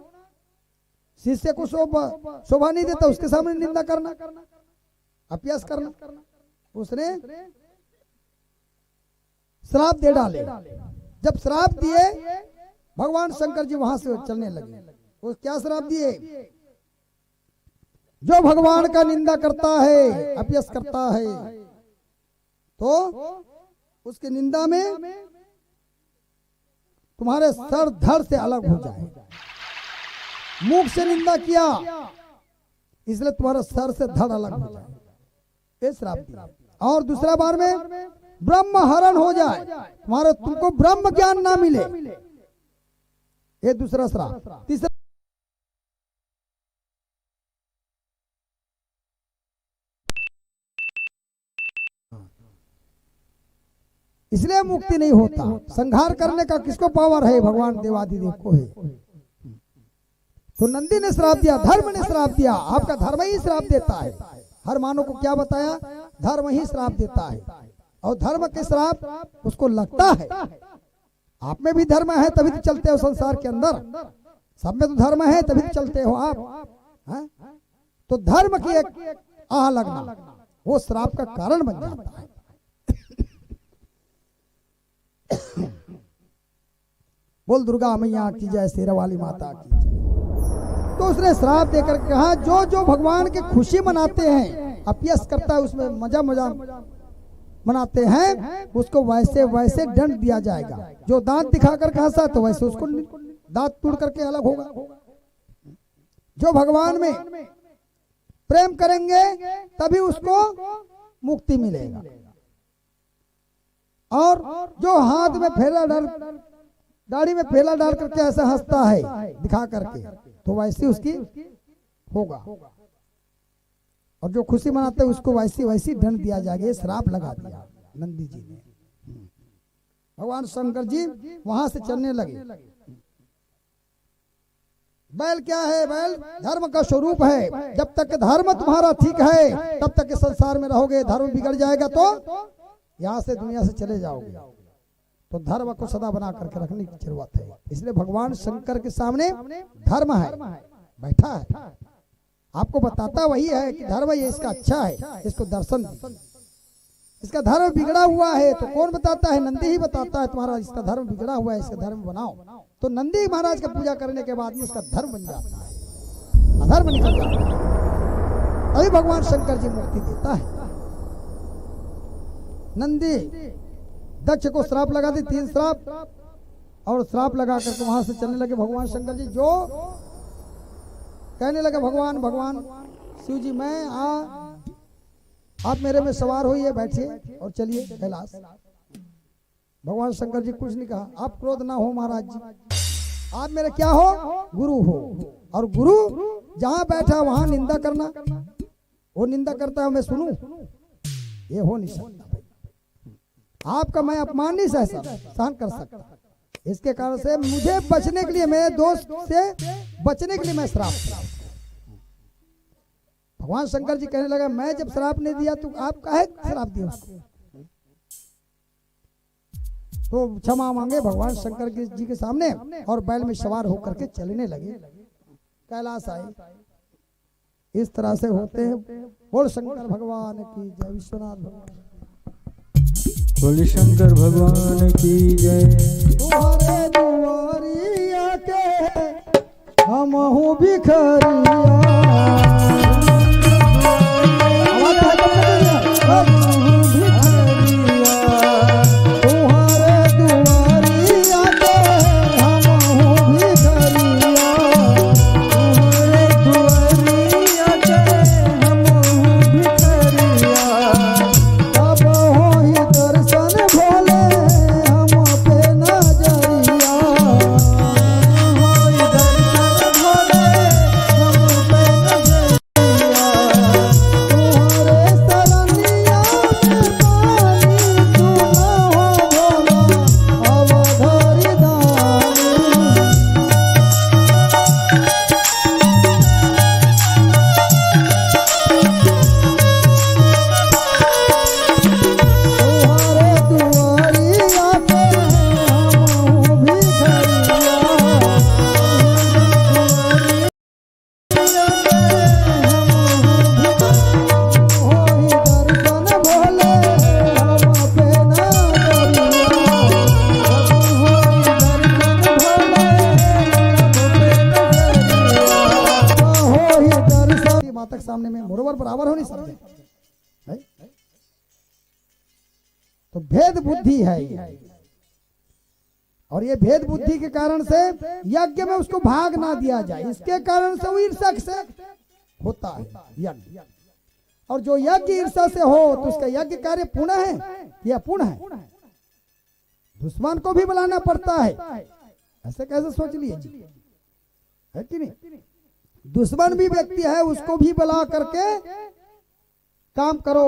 शिष्य को शोभा नहीं देता। उसके सामने निंदा करना, अभ्यास करना। उसने श्राप दे डाले। जब श्राप दिए, भगवान शंकर जी वहां से चलने लगे। वो क्या श्राप दिए? जो भगवान का निंदा करता है, अभ्यास करता है, तो उसकी निंदा में तुम्हारे सर धड़ से अलग हो जाए। मुख से निंदा किया, इसलिए तुम्हारा सर से धड़ अलग हो जाए, ये श्राप दिया। और दूसरा बार में ब्रह्म हरण हो जाए, तुम्हारा तुमको ब्रह्म ज्ञान ना मिले, ये दूसरा श्राप। तीसरा इसलिए मुक्ति नहीं होता। संहार करने का किसको पावर है? भगवान देवादिदेव को है। तो नंदी ने श्राप दिया, धर्म ने श्राप दिया। आपका धर्म ही श्राप देता है। हर मानव को क्या बताया? धर्म ही श्राप देता है, और धर्म के श्राप उसको लगता है। आप में भी धर्म है तभी तो चलते हो संसार के अंदर, सब में तो धर्म है तभी तो चलते हो आप, है? तो धर्म की एक आह लगना वो श्राप का कारण बन जाता है। बोल दुर्गा मैया की जय, शेरा वाली माता की जय। तो उसने श्राप देकर कहा, जो जो भगवान की खुशी मनाते हैं, अभ्यास करता है, उसमें मजा मनाते हैं, उसको वैसे वैसे दंड दिया जाएगा। जो दांत दिखाकर हंसा तो वैसे उसको दांत तोड़ करके अलग होगा। जो भगवान में प्रेम करेंगे तभी उसको मुक्ति मिलेगा। और जो हाथ में फेला डाल, दाढ़ी में फेला डाल करके ऐसा हंसता है दिखा करके, तो वैसे उसकी होगा। और जो खुशी मनाते हैं उसको वैसी वैसी दंड दिया जाएगा। ये श्राप लगा दिया नंदी जी ने। भगवान शंकर जी वहां से चलने लगे। बैल क्या है? बैल धर्म का स्वरूप है। जब तक धर्म तुम्हारा ठीक है तब तक इस संसार में रहोगे। धर्म बिगड़ जाएगा तो यहाँ से दुनिया से चले जाओगे। तो धर्म को सदा बना करके रखने की जरूरत है। इसलिए भगवान शंकर के सामने धर्म है, बैठा है, आपको बताता वही है कि धर्म ये इसका अच्छा है, इसको दर्शन दो। इसका धर्म बिगड़ा हुआ है तो कौन बताता है? नंदी ही बताता है तुम्हारा इसका धर्म बिगड़ा हुआ है, इसका धर्म बनाओ। तो नंदी महाराज का पूजा करने के बाद में उसका धर्म बन जाता है, अधर्म निकल जाता है। अभी भगवान शंकर जी मुक्ति देता है। नंदी दक्ष को श्राप लगा दी, 3 श्राप, और श्राप लगा करके वहां से चलने लगे। भगवान शंकर जी जो कहने लगे, भगवान भगवान शिव जी, मैं आप मेरे में सवार होइए, बैठिए और चलिए कैलाश। भगवान शंकर जी कुछ नहीं कहा। आप क्रोध ना हो महाराज जी, आप मेरे क्या हो? गुरु हो, और गुरु जहां बैठा वहां निंदा करना, वो निंदा करता है मैं सुनूं, ये हो नहीं सकता भाई। आपका मैं अपमान नहीं सहन कर सकता। इसके कारण से मुझे बचने के लिए, मेरे दोस्त से बचने के लिए मैं श्राप दिया। भगवान शंकर जी कहने लगा, मैं जब श्राप नहीं दिया तो आप काहे श्राप दिया उसको? तो क्षमा मांगे भगवान शंकर जी के सामने और बैल में सवार होकर के चलने लगे, कैलाश आए। इस तरह से होते हैं। बोल शंकर भगवान की जय, विश्वनाथ भगवान, बोले शंकर भगवान की जय। तुम्हारे दुआरिया के हम हूँ भिखरिया, सामने में बरोबर बराबर हो नहीं सकते। तो भेद बुद्धि है ये, और ये भेद बुद्धि के कारण से यज्ञ में उसको भाग ना दिया जाए, इसके कारण से वो ईर्ष्या से होता है यज्ञ। और जो यज्ञ ईर्ष्या से हो तो उसका यज्ञ कार्य पूर्ण है या पूर्ण है? दुश्मन को भी बुलाना पड़ता है, ऐसे कैसे सोच लिए जी, है कि नहीं? दुश्मन भी व्यक्ति है, उसको भी बुला करके काम करो।